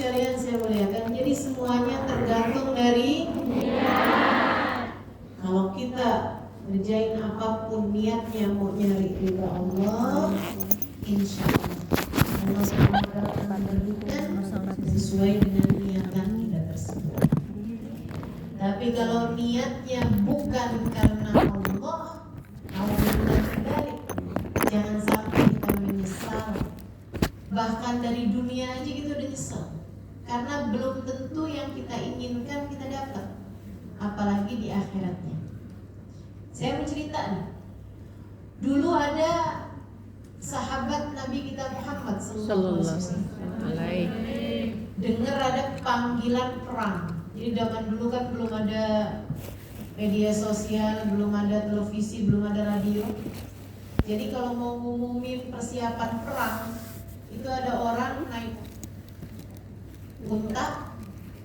sekalian saya muliakan, jadi semuanya tergantung dari niat. Kalau kita ngerjain apapun niatnya mau nyari ridha Allah, insya Allah akan memberikan sesuai dengan niatan kita tersebut. Tapi kalau niatnya bukan karena Allah, jangan sampai kita menyesal. Bahkan dari dunia aja kita udah nyesal, karena belum tentu yang kita inginkan kita dapat, apalagi di akhiratnya. Saya mau cerita nih. Dulu ada sahabat Nabi kita Muhammad sallallahu alaihi wasallam. Dengar ada panggilan perang. Jadi zaman dulu kan belum ada media sosial, belum ada televisi, belum ada radio. Jadi kalau mau ngumumin persiapan perang, itu ada orang naik unta,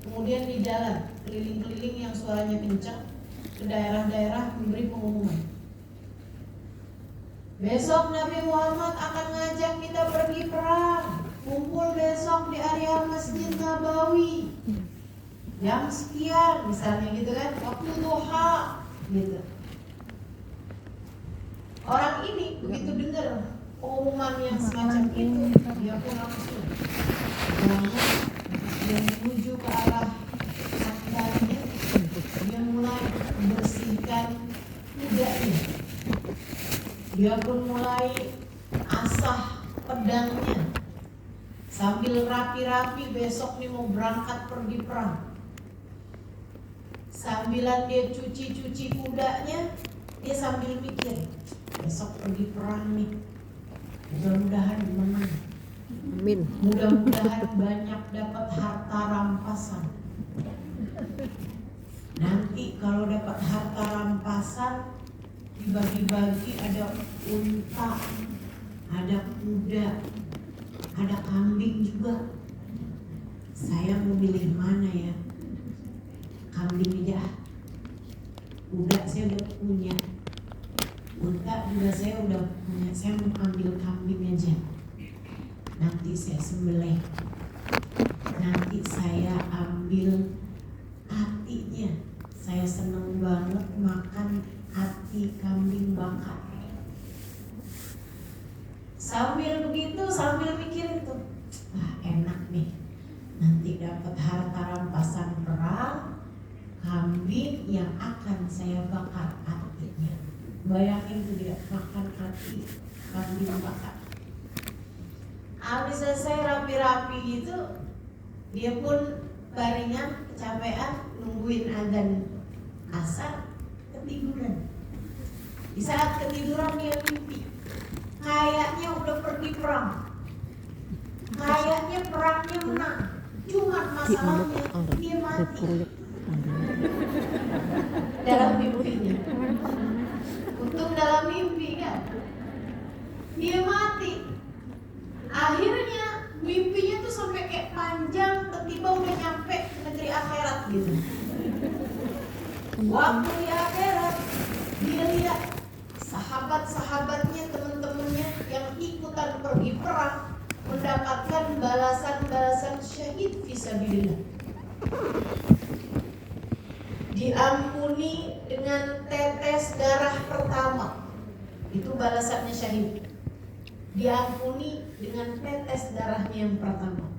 kemudian di jalan keliling-keliling yang suaranya kencang ke daerah-daerah memberi pengumuman. Besok Nabi Muhammad akan ngajak kita pergi perang. Kumpul besok di area Masjid Nabawi. Jam sekian misalnya gitu kan, waktu duha gitu. Orang ini begitu dengar pengumuman yang semacam itu, dia pun langsung bangun, dia menuju ke arah sandalnya, dia mulai membersihkan kudanya, dia pun mulai asah pedangnya, sambil rapi-rapi besok nih mau berangkat pergi perang. Sambilan dia cuci-cuci kudanya, dia sambil mikir, besok pergi perang nih, mudah-mudahan menang. Amin. Mudah-mudahan banyak dapat harta rampasan. Nanti kalau dapat harta rampasan, dibagi-bagi, ada unta, ada kuda, ada kambing juga. Saya mau milih mana ya? Kambing aja. Kuda saya udah punya, unta juga saya udah punya. Saya mau ambil kambing aja. Nanti saya sembelih, nanti saya ambil hatinya. Saya seneng banget makan hati kambing bakar. Sambil begitu, sambil mikir itu, enak nih, nanti dapat harta rampasan perang, kambing yang akan saya bakar hatinya. Bayangin tuh dia makan hati kambing bakar. Habis selesai rapi-rapi gitu, dia pun baringan, kecapean, nungguin azan asar, ketiduran. Di saat ketiduran dia mimpi, kayaknya udah pergi perang, kayaknya perangnya menang, cuma masalahnya dia mati dalam mimpinya. Untung dalam mimpi kan, dia mati. Akhirnya mimpinya tuh sampai kayak panjang, tiba-tiba udah nyampe ke negeri akhirat gitu. Waktu di akhirat, dia lihat sahabat-sahabatnya, teman-temannya yang ikutan pergi perang mendapatkan balasan-balasan syahid fisabilillah. Diampuni dengan tetes darah pertama, itu balasannya syahid. Diampuni dengan tetes darahnya yang pertama.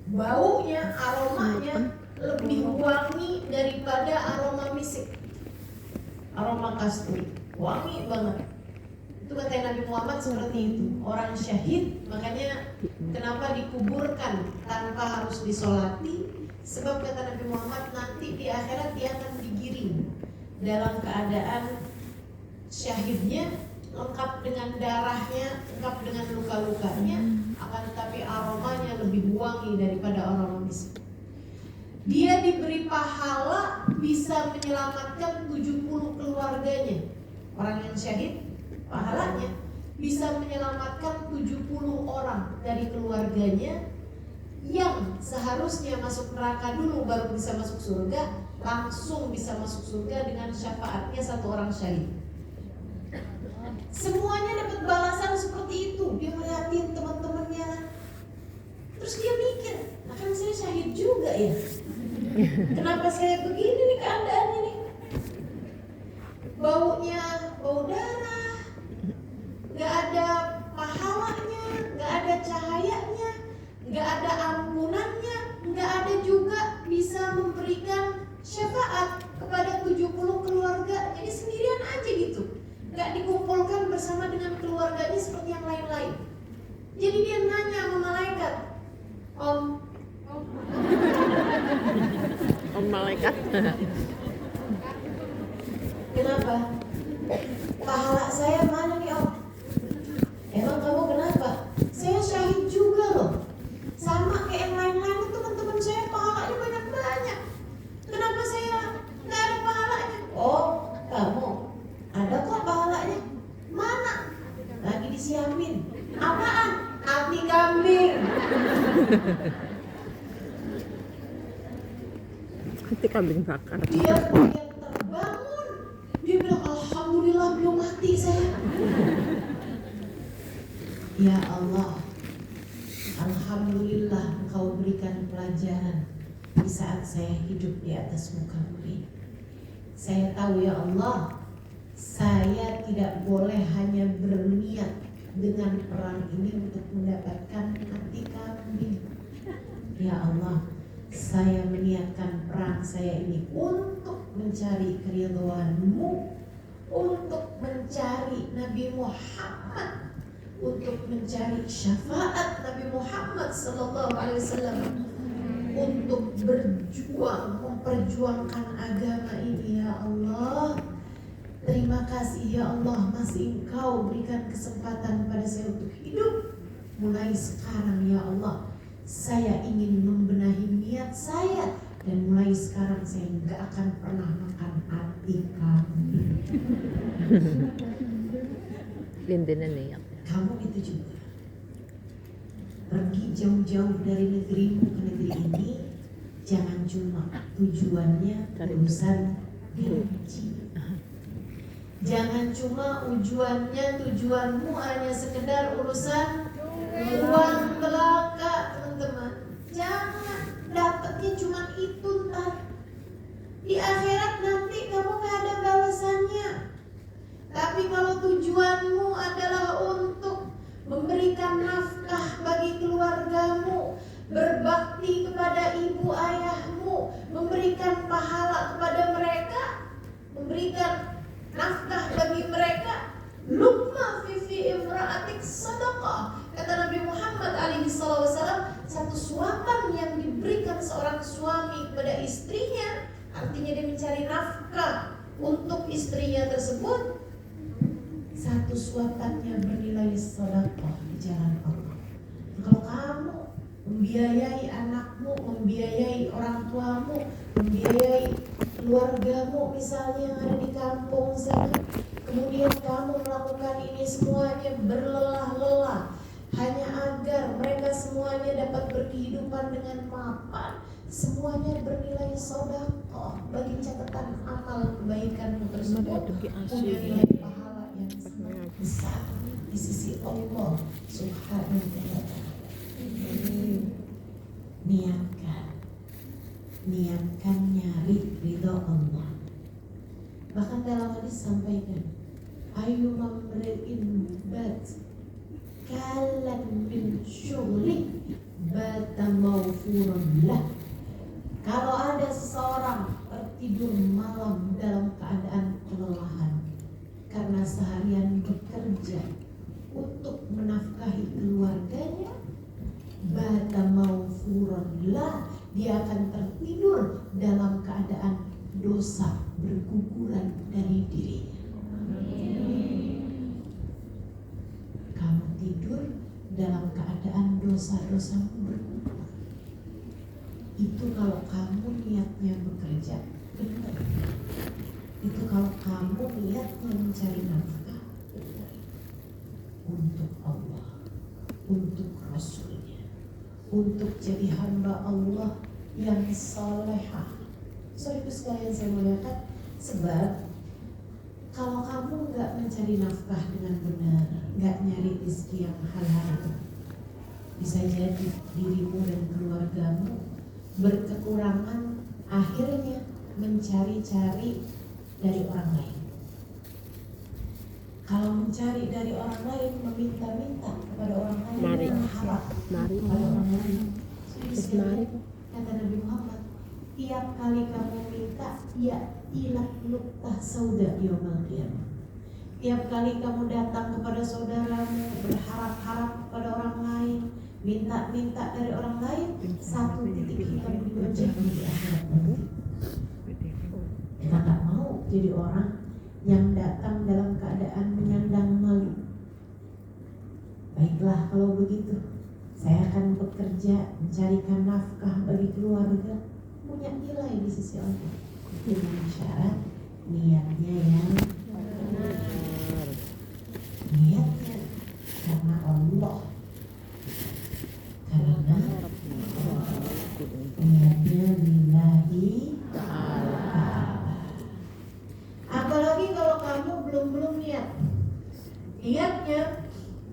Baunya, aromanya lebih wangi daripada aroma misik, aroma kasturi, wangi banget. Itu kata Nabi Muhammad seperti itu. Orang syahid, makanya kenapa dikuburkan tanpa harus disolati? Sebab kata Nabi Muhammad, nanti di akhirat dia akan digiring dalam keadaan syahidnya, lengkap dengan darahnya, lengkap dengan luka-lukanya, akan tetapi aromanya lebih wangi daripada aroma misik. Dia diberi pahala bisa menyelamatkan 70 keluarganya. Orang yang syahid, pahalanya bisa menyelamatkan 70 orang dari keluarganya yang seharusnya masuk neraka dulu baru bisa masuk surga, langsung bisa masuk surga dengan syafaatnya satu orang syahid. Semuanya dapat balasan seperti itu. Dia melihatin teman-temannya, terus dia mikir, juga ya. Kenapa saya begini nih keadaannya nih? Baunya bau darah, nggak ada pahalanya, nggak ada cahayanya, nggak ada ampunannya, nggak ada juga bisa memberikan syafaat kepada 70 keluarga. Jadi sendirian aja gitu, nggak dikumpulkan bersama dengan keluarganya seperti yang lain-lain. Jadi dia nanya sama malaikat, Om malaikat. Kenapa? Pahala saya mana nih Om? Emang kamu kenapa? Saya syahid juga loh. Sama kayak yang lain-lain, teman-teman saya pahalanya banyak-banyak. Kenapa saya nggak ada pahalanya? Oh, kamu ada kok pahalanya. Mana? Lagi disiamin. Apaan? Hati kambing. Hati kambing bakar. Dia kemudian terbangun. Dia bilang, alhamdulillah belum mati saya. Ya Allah, alhamdulillah Engkau berikan pelajaran di saat saya hidup di atas muka bumi. Saya tahu ya Allah, saya tidak boleh hanya berniat dengan perang ini untuk mendapatkan hati kambing. Ya Allah, saya meniatkan perang saya ini untuk mencari keridhaan-Mu, untuk mencari Nabi Muhammad, untuk mencari syafaat Nabi Muhammad sallallahu alaihi wasallam, untuk berjuang memperjuangkan agama ini. Ya Allah, terima kasih ya Allah, masih Engkau berikan kesempatan pada saya untuk hidup. Mulai sekarang ya Allah, saya ingin membenahi niat saya, dan mulai sekarang saya nggak akan pernah makan hati kambing. Lindinan nih. Kamu itu juga pergi jauh-jauh dari negerimu ke negeri ini, jangan cuma tujuannya urusan gaji. Jangan cuma tujuanmu hanya sekedar urusan uang belaka, teman-teman. Jangan dapatnya cuma itu, ntar di akhirat nanti kamu gak ada balasannya. Tapi kalau tujuanmu adalah untuk memberikan nafkah bagi keluargamu, berbakti kepada ibu ayahmu, memberikan pahala kepada mereka, memberikan nafkah bagi mereka, luqma fi imra'atik sadaqah. Kata Nabi Muhammad alaihi wasallam, satu suapan yang diberikan seorang suami kepada istrinya, artinya dia mencari nafkah untuk istrinya tersebut, satu suapannya bernilai sedekah di jalan Allah. Kalau kamu membiayai anakmu, membiayai orang tuamu, membiayai keluargamu misalnya yang ada di kampung sana, kemudian kamu melakukan ini semuanya berlelah-lelah hanya agar mereka semuanya dapat berkehidupan dengan mapan, semuanya bernilai sedekah bagi catatan amal kebaikanmu tersebut, punya nilai pahala yang sangat besar di sisi Allah Subhanahu wa Ta'ala. Niatkan nyari ridho Allah. Bahkan dalam hadis sampaikan, ayu mamri'in bat kalan min syughli bata mawfurun lah. Kalau ada seseorang tertidur malam dalam keadaan kelelahan karena seharian bekerja untuk menafkahi keluarganya, bata mawfurun lah, dia akan tertidur dalam keadaan dosa berguguran dari dirinya. Kamu tidur dalam keadaan dosa-dosamu bergugur. Itu kalau kamu niatnya bekerja benar. Itu kalau kamu niatnya mencari nafkah benar. Untuk Allah, untuk Rasulnya, untuk jadi hamba Allah yang salehah. Itu sekalian saya muliakan, sebab kalau kamu nggak mencari nafkah dengan benar, nggak nyari rezeki yang halal, bisa jadi dirimu dan keluargamu berkekurangan, akhirnya mencari-cari dari orang lain. Kalau mencari dari orang lain, meminta-minta kepada orang lain, Mari. berharap Mari. kepada orang lain. Terus mari. Kata Nabi Muhammad, tiap kali kamu minta, ya ilah nuktah sauda yaumil qiyamah. Tiap kali kamu datang kepada saudaramu, berharap-harap kepada orang lain, minta-minta dari orang lain, satu titik hitam di wajahmu di akhirat nanti. Kita gak mau jadi orang yang datang dalam keadaan menyandang malu. Baiklah kalau begitu, saya akan bekerja mencarikan nafkah bagi keluarga, punya nilai di sisi Allah. Dengan syarat niatnya yang benar. Niatnya karena Allah, karena niatnya lillahi ta'ala. Apalagi kalau kamu belum niat, niatnya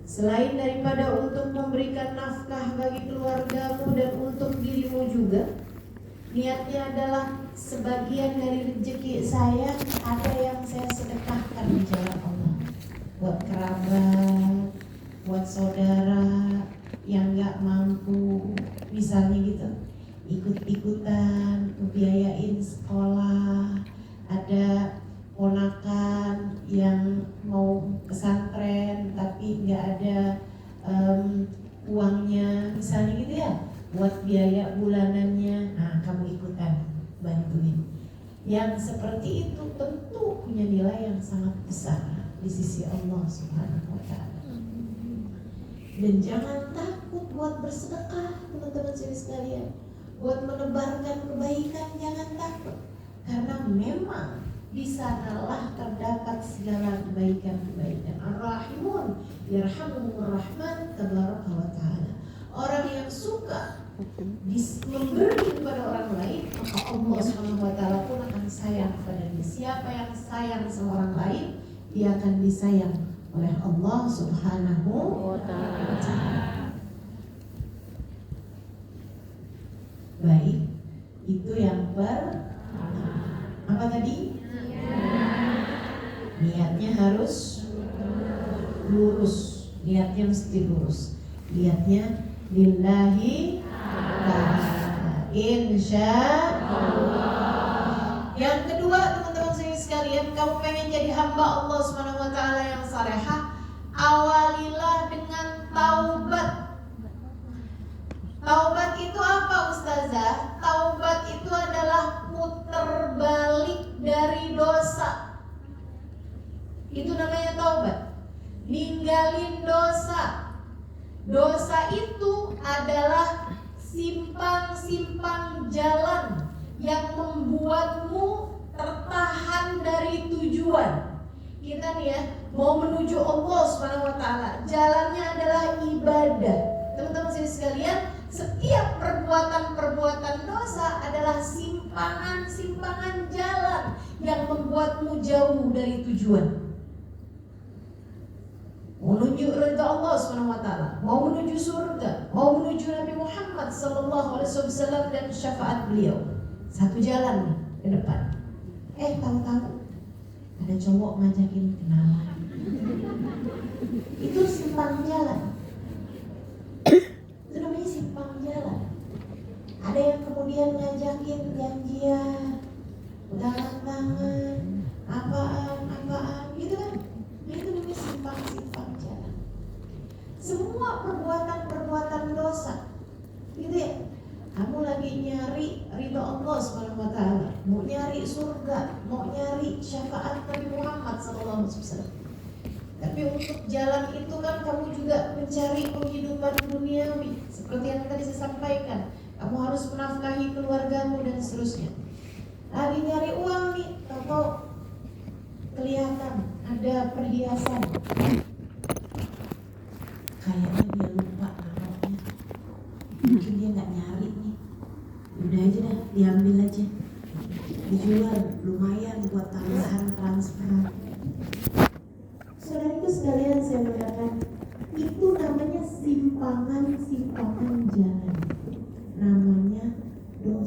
selain daripada untuk memberikan nafkah bagi keluargamu dan untuk dirimu juga, niatnya adalah sebagian dari rezeki saya ada yang saya sedekahkan di jalan Allah, buat kerabat, buat saudara yang gak mampu, misalnya gitu, ikut-ikutan ngebiayain sekolah, ada ponakan yang mau pesantren tapi nggak ada uangnya, misalnya gitu ya, buat biaya bulanannya, nah kamu ikutan bantuin. Yang seperti itu tentu punya nilai yang sangat besar di sisi Allah Subhanahu wa Ta'ala. Dan jangan takut buat bersedekah, teman-teman sekalian, buat menebarkan kebaikan, jangan takut, karena memang di sanalah terdapat segala kebaikan-kebaikan. Ar-Rahimun yarhamuhumur Rahman tabaraka wa ta'ala. Orang yang suka memberi kepada orang lain, maka Allah Subhanahu wa ta'ala pun akan sayang kepadanya. Siapa yang sayang sama orang lain, dia akan disayang oleh Allah Subhanahu wa ta'ala. Baik, itu yang apa tadi? Niatnya harus lurus, niatnya mesti lurus, niatnya lillahi ta'ala, insya Allah. Yang kedua, teman-teman sekalian, kamu pengen jadi hamba Allah Subhanahu wa ta'ala yang salehah, awalilah dengan taubat. Taubat itu apa, Ustazah? Taubat itu adalah putar balik dari dosa. Itu namanya taubat. Ninggalin dosa. Dosa itu adalah simpang-simpang jalan yang membuatmu tertahan dari tujuan. Kita nih ya, mau menuju Allah Subhanahu wa ta'ala, jalannya adalah ibadah. Teman-teman sekalian, setiap perbuatan-perbuatan dosa adalah simpangan-simpangan jalan yang membuatmu jauh dari tujuan. Mau menuju ridha Allah SWT, mau menuju surga, mau menuju Nabi Muhammad SAW dan syafaat beliau. Satu jalan nih ke depan. Tahu-tahu ada cowok ngajakin kenalan. Itu simpang jalan. Itu namanya simpang jalan. Ada yang kemudian ngajakin janjian, pegangan tangan, apaan gitu kan. Itu namanya simpang jalan. Semua perbuatan dosa gitu ya. Kamu lagi nyari ridha Allah Subhanahu wa ta'ala, mau nyari surga, mau nyari syafaat Nabi Muhammad SAW. Tapi untuk jalan itu kan kamu juga mencari penghidupan duniawi. Seperti yang tadi saya sampaikan, kamu harus menafkahi keluargamu dan seterusnya. Lagi nyari uang nih, atau kelihatan ada perhiasan, kayaknya dia lupa naruhnya, mungkin dia nggak nyari nih, udah aja dah, diambil aja, dijual, lumayan buat tambahan transfer. Saudaraku sekalian, saya mengatakan itu namanya simpangan jalan, namanya dosa.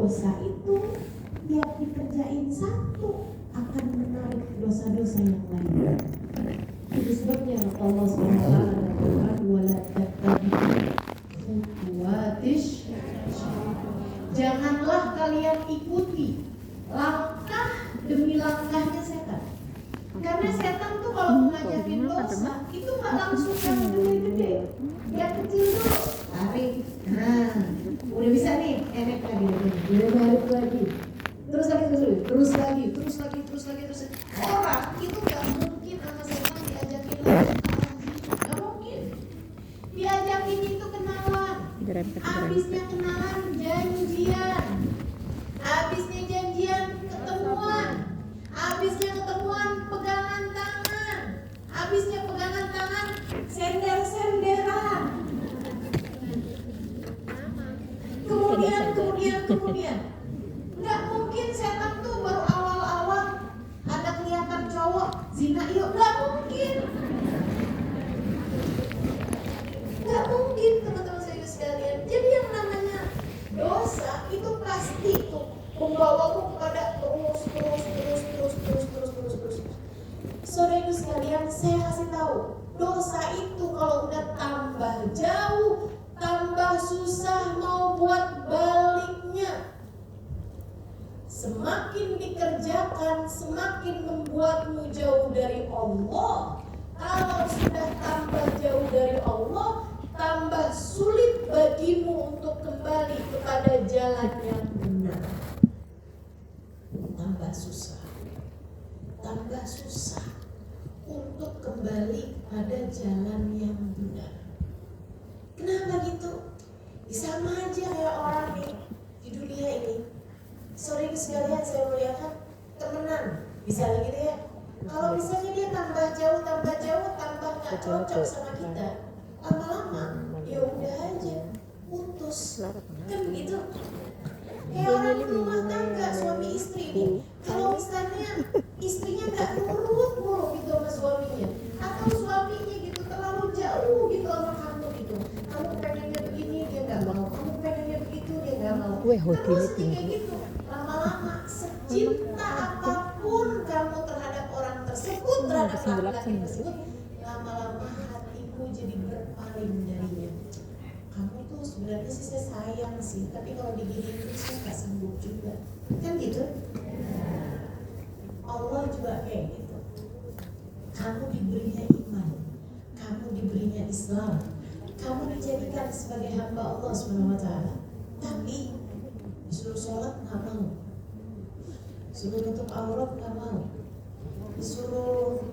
dosa itu tiap dikerjain satu akan menarik dosa-dosa yang lain. Itu sebabnya Allah SWT berfirman, wala tattabi'u khutuwatish syaitan. Janganlah kalian ikuti langkah demi langkahnya setan. Karena setan tuh kalau mengajakin dosa itu nggak langsung yang gede-gede, yang kecil dulu. Tarik, nah, udah bisa nih, enak lagi, udah balik lagi, terus lagi. Orang itu nggak mungkin sama setan diajakin lagi, nggak mungkin. Diajakin itu kenalan, habisnya kenalan janjian, habisnya janjian ketemuan, habisnya ketemuan pegangan tangan, habisnya pegangan tangan sender-senderan. Kemudian nggak mungkin setan tuh baru awal-awal ada kelihatan cowok zina yuk, nggak mungkin teman-teman saya sekalian. Jadi yang namanya dosa itu pasti tuh membawamu kepada terus. Saudara sekalian, saya kasih tahu, dosa itu kalau udah tambah jauh, tambah susah mau buat baliknya. Semakin dikerjakan, semakin membuatmu jauh dari Allah. Kalau sudah tambah jauh dari Allah, tambah sulit bagimu untuk kembali kepada jalan yang benar. Tambah susah untuk kembali pada jalan yang benar. Kenapa gitu? Sama aja kayak orang nih di dunia ini. Sorry sekalian, saya melihat temenan, misalnya gitu ya. Kalau misalnya dia tambah jauh, tambah nggak cocok sama kita, lama-lama ya udah aja putus, kan begitu. Kayak orang rumah tangga suami istri nih, kalau misalnya istrinya nggak nurut gitu sama suaminya, atau suaminya gitu terlalu jauh gitu sama kamu gitu, kamu pengennya begini dia nggak mau, kamu pengennya begitu dia nggak mau, terus kayak gitu. Lama-lama secinta apapun kamu terhadap orang tersebut, terhadap laki-laki tersebut, lama-lama hatimu jadi berpaling darinya. Kamu tuh sebenarnya sih saya sayang sih, tapi kalau diginiin tuh saya nggak sanggup juga, kan gitu. Allah juga kayak gitu. Kamu diberinya iman, kamu diberinya Islam, kamu dijadikan sebagai hamba Allah SWT, tapi disuruh sholat nggak mau, disuruh tutup aurat nggak mau, disuruh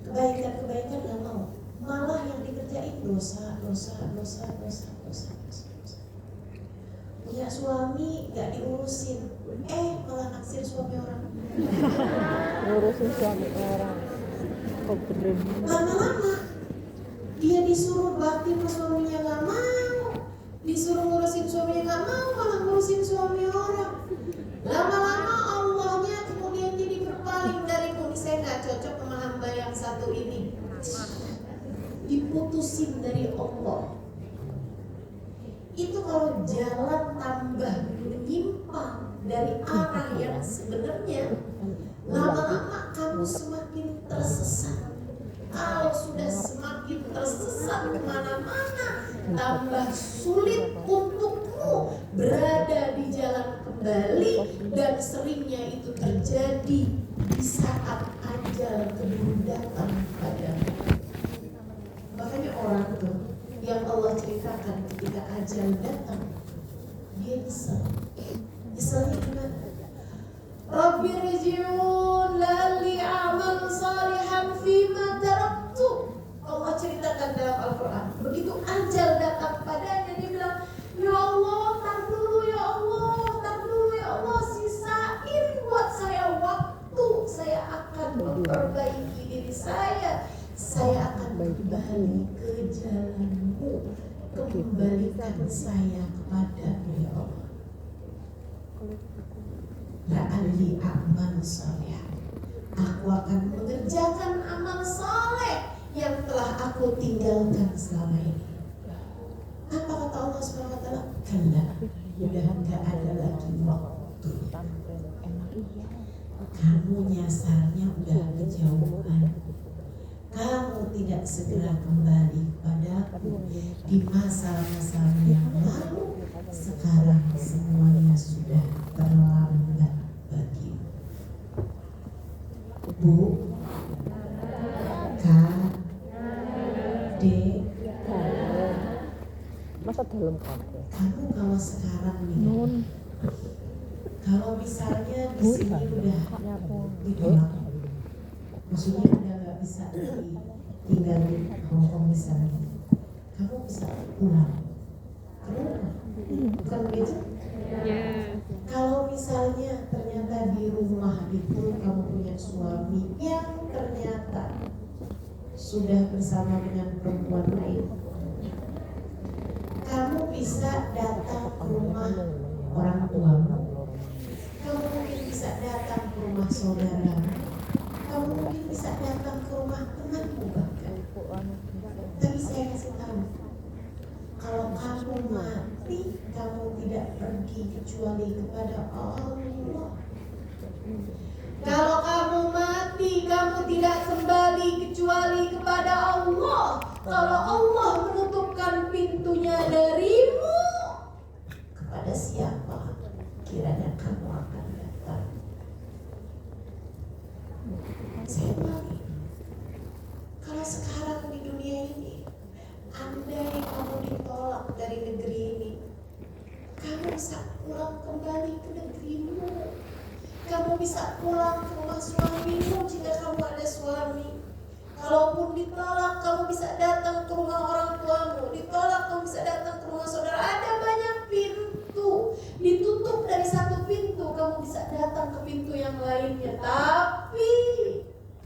kebaikan nggak mau, malah yang dikerjain dosa. Punya suami nggak diurusin, malah naksir suami orang. Ngurusin suami orang. Lama-lama dia disuruh bakti ke suaminya nggak mau, disuruh ngurusin suaminya nggak mau, malah ngurusin suami orang. Lama-lama Allahnya kemudian jadi berpaling dari saya nggak cocok sama hamba yang satu ini, diputusin dari Allah. Itu kalau jalan tambah menyimpang dari arah yang sebenarnya, lama-lama kamu semakin tersesat. Kalau sudah semakin tersesat kemana-mana, tambah sulit untukmu berada di jalan kembali, dan seringnya itu terjadi di saat ajal keburu datang padamu. Makanya orang tuh yang Allah ceritakan ketika ajal datang, dia nyesel. Nyeselnya gimana? Rabbi rji'un la'alli a'mal salihan fima taraktu. Allah ceritakan dalam Al-Quran, begitu ajal datang padanya, dia bilang, ya Allah, tar dulu ya Allah, sisain buat saya waktu, saya akan memperbaiki diri saya akan kembali ke jalanmu, kembalikan saya kepadamu ya Allah. La'alli a'mal salihan, aku akan mengerjakan amal saleh yang telah aku tinggalkan selama ini. Apa kata Allah Allah SWT, kalla, udah nggak ada lagi waktu. Kamu nyasarnya udah kejauhan. Kamu tidak segera kembali kepadaku di masa-masa yang lalu. Sekarang semuanya sudah terlambat bagimu. Bu, K, D, masa dalam kafe. kamu kalau sekarang nih, kalau misalnya di sini udah ditolak, maksudnya udah nggak bisa tinggal di Hongkong misalnya, kamu bisa pulang ke rumah, bukan begitu? Kalau misalnya ternyata di rumah itu kamu punya suami yang ternyata sudah bersama dengan perempuan lain, kamu bisa datang ke rumah orang tuamu, kamu mungkin bisa datang ke rumah saudara, kamu mungkin bisa datang ke rumah temanmu bahkan. Tapi saya kasih tahu, kalau kamu mati, kamu tidak pergi kecuali kepada Allah. Kalau kamu mati, kamu tidak kembali kecuali kepada Allah. Kalau Allah menutupkan pintunya darimu, kepada siapa kiranya kamu akan datang? Saya ulangi, kalau sekarang di dunia ini, andai kamu ditolak dari negeri ini, kamu bisa pulang kembali ke negerimu. Kamu bisa pulang ke rumah suamimu jika kamu ada suami. Kalaupun ditolak, kamu bisa datang ke rumah orang tuamu. Ditolak, kamu bisa datang ke rumah saudara. Ada banyak pintu. Ditutup dari satu pintu, kamu bisa datang ke pintu yang lainnya. Tapi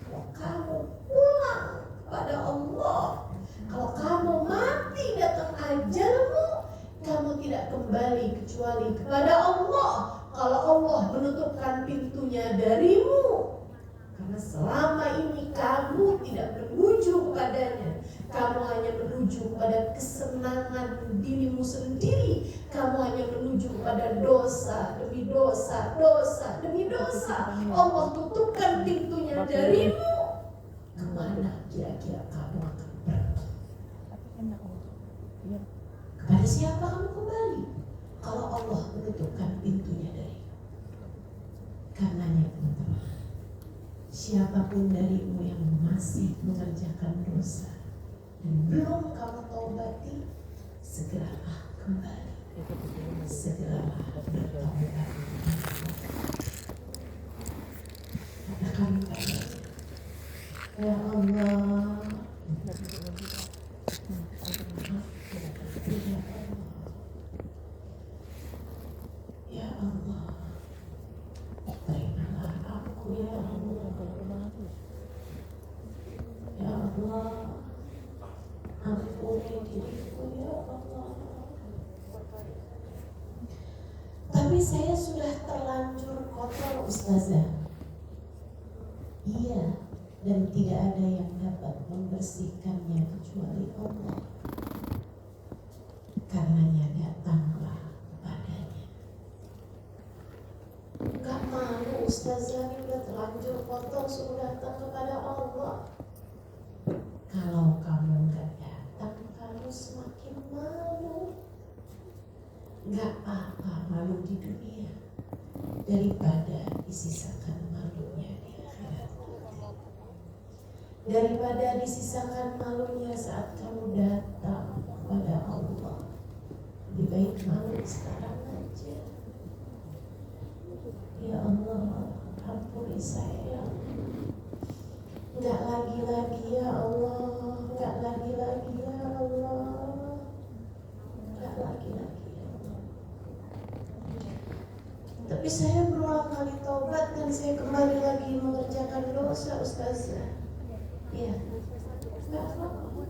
kalau kamu pulang kepada Allah, kalau kamu mati datang ajalmu, kamu tidak kembali kecuali kepada Allah. Kalau Allah menutupkan pintunya darimu, karena selama ini kamu tidak menuju kepadanya, kamu hanya menuju kepada kesenangan dirimu sendiri, kamu hanya menuju kepada dosa demi dosa, dosa demi dosa. Allah tutupkan pintunya darimu, kemana kira-kira kamu akan pergi? Kepada siapa kamu kembali? Kalau Allah menutupkan pintunya dari, karenanya teman-teman, siapapun darimu yang masih mengerjakan dosa dan belum kamu taubati, segeralah kembali, segeralah bertaubat. Katakan kepada ya Allah, ya Allah, terimalah aku ya Allah. Ya Allah, ampuni diriku ya Allah. Tapi saya sudah terlanjur kotor Ustazah. Iya, dan tidak ada yang dapat membersihkannya kecuali Allah. Karenanya datanglah kepadanya. Gak malu Ustazah, ini udah terlanjur kotor, suruh datang kepada Allah. Kalau kamu gak datang, kamu semakin malu. Gak apa malu di dunia daripada disisakan malunya di akhirat. Daripada disisakan malunya saat kamu datang kepada Allah, lebih baik malu sekarang aja. Ya Allah, ampuni saya. Enggak lagi-lagi ya Allah, enggak lagi-lagi ya Allah, enggak lagi-lagi ya Allah. Tapi saya berulang kali taubat dan saya kembali lagi mengerjakan dosa Ustazah. Iya, enggak apa-apa.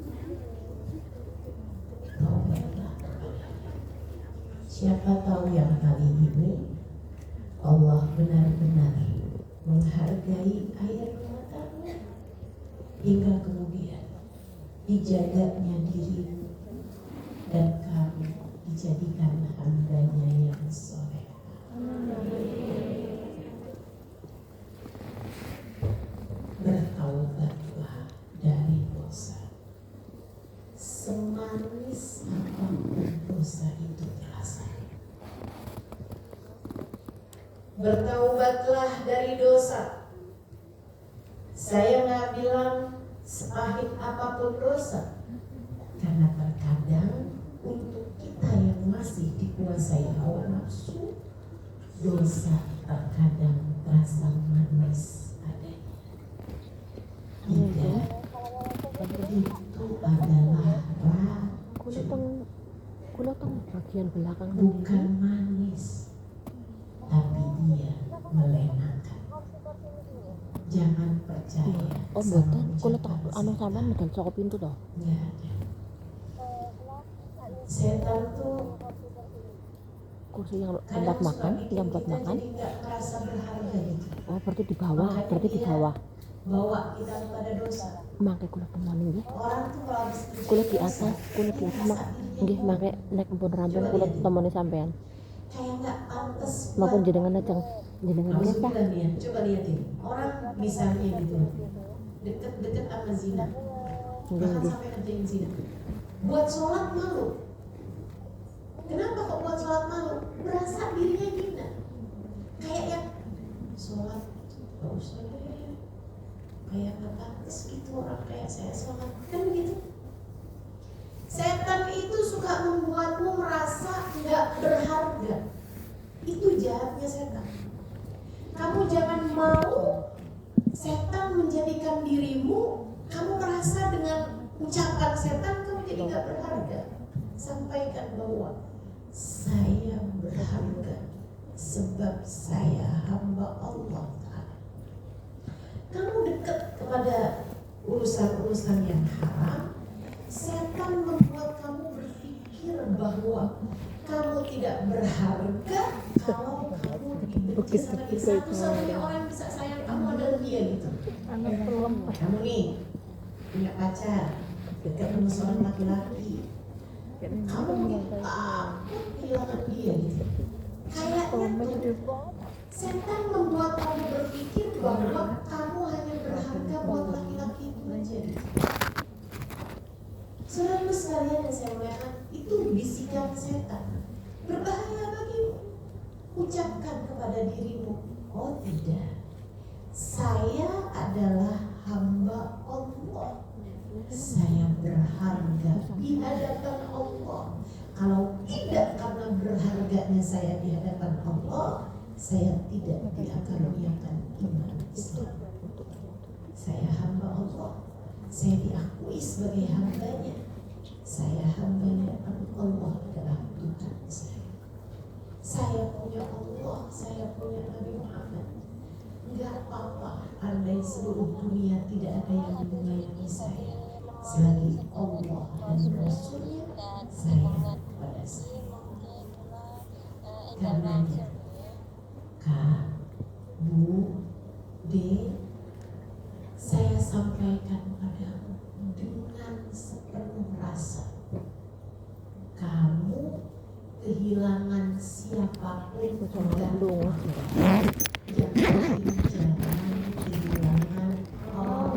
Taubatlah kepadanya. Siapa tahu yang kali ini Allah benar-benar menghargai air matamu, hingga kemudian dijaganya dirimu dan kamu jadikan hambanya yang soleh. Bertaubatlah dari dosa. Semanis apapun dosa itu terasa. Bertaubatlah dari dosa. Saya nggak bilang sepahit apapun dosa, karena terkadang untuk kita yang masih dikuasai hawa nafsu, dosa terkadang terasa manis adanya. Tidak, itu adalah racun, kulit bagian belakang bukan manis, tapi dia melenakan. Jangan percaya. Oh mboten, kulit anu sampean medal saka pintu toh. Nggak ada. Setan tuh Kursi yang tempat makan, yang buat makan. jadi nggak merasa berharga gitu. Oh berarti di bawah, berarti di bawah. Bawa kita kepada dosa. Mangke kulit teman nggih. Orang tuh kalau habis Kulit di atas mak nggih mangke nek pun rampung kulit temane sampean. kayak nggak pantas. Maupun jenengan ajeng jenengan Maksud nggih Pak. bilang nih ya, coba liatin orang misalnya gitu deket-deket sama zina, bahkan sampai kerjain zina, buat sholat malu. Kenapa kok buat sholat malu? Berasa dirinya hina, kayak yang sholat gak usah deh, kayak nggak pantas gitu orang kayak saya sholat, kan begitu. Setan itu suka membuatmu merasa nggak berharga. Itu jahatnya setan. Kamu jangan mau setan menjadikan dirimu, kamu merasa dengan ucapan setan kamu jadi nggak berharga. Sampaikan bahwa saya berharga sebab saya hamba Allah Ta'ala. Kamu dekat kepada urusan-urusan yang haram, setan membuat kamu berpikir bahwa kamu tidak berharga kalau kamu dibenci sama dia. Satu-satunya orang yang bisa sayang kamu adalah dia gitu. Kamu nih punya pacar, dekat sama seorang laki-laki, kamu mungkin takut kehilangan dia gitu. Kayaknya setan membuat kamu berpikir bahwa kamu hanya berharga buat laki-laki itu aja gitu. Saudara sekalian yang saya muliakan, itu bisikan setan. Berbahaya bagimu. Ucapkan kepada dirimu, oh tidak, saya adalah hamba Allah. Saya berharga di hadapan Allah. Kalau tidak karena berharganya saya di hadapan Allah, saya tidak diakaruniakan iman Islam. Saya hamba Allah. Saya diakui sebagai hambanya. Saya hambanya Allah adalah Tuhan saya. Saya punya Allah, saya punya Nabi Muhammad. Enggak apa-apa andai seluruh dunia tidak ada yang menyayangi saya selagi Allah dan Rasulnya sayang kepada saya. Karenanya Kak, Bu, D, saya sampaikan padamu dengan sepenuh rasa. Kamu kehilangan siapapun jangan kehilangan Allah.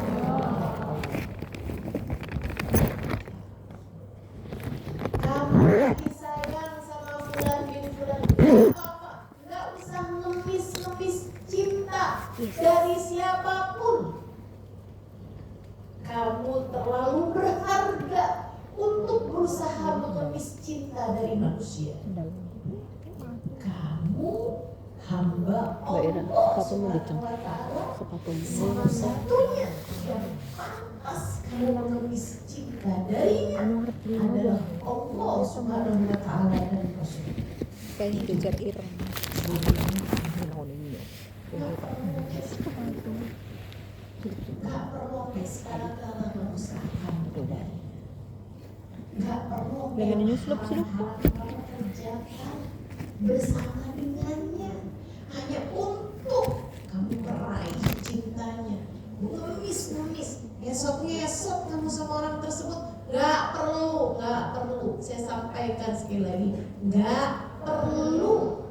Kamu lagi sayang sama fulan bin fulan, gak apa-apa, gak usah ngemis-ngemis cinta dari siapapun. Kamu terlalu berharga untuk berusaha mengemis cinta dari manusia. Kamu hamba Allah Subhanahu wa Ta'ala. Satu-satunya yang pantas kamu mengemis cinta darinya adalah Allah Subhanahu wa Ta'ala dan Rasul. Kayak dijar ireng. Gak perlu segala-gala mengusahakan dari. Gak perlu kamu kerjakan bersama dengannya hanya untuk kamu meraih cintanya. Mengemis-ngemis, esok kamu sama orang tersebut Nggak perlu. Saya sampaikan sekali lagi, nggak perlu.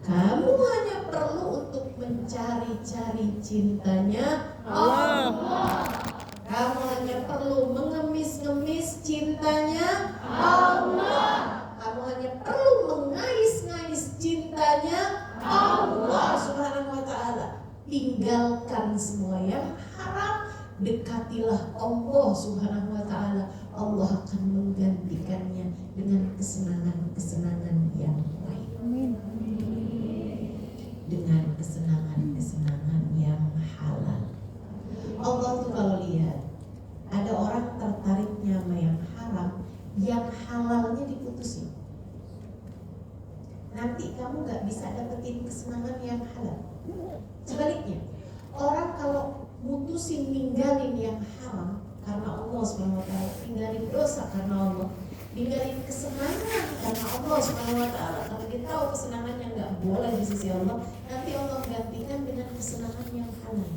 Kamu hanya perlu untuk mencari-cari cintanya Allah. Kamu hanya perlu mengemis-ngemis cintanya Allah. Kamu hanya perlu mengais-ngais cintanya Allah Subhanahu wa ta'ala. Tinggalkan semua yang haram, dekatilah Allah Subhanahu wa ta'ala. Allah akan menggantikannya dengan kesenangan-kesenangan yang lain. Dengan kesenangan-kesenangan yang halal. Allah tuh kalau lihat ada orang tertariknya sama yang haram, yang halalnya diputusin. Nanti kamu gak bisa dapetin kesenangan yang halal. Sebaliknya, orang kalau mutusin ninggalin yang haram karena Allah SWT, ninggalin dosa karena Allah, ninggalin kesenangan karena Allah SWT, kalau dia tahu kesenangan yang gak boleh di sisi Allah, nanti Allah gantikan dengan kesenangan yang halal.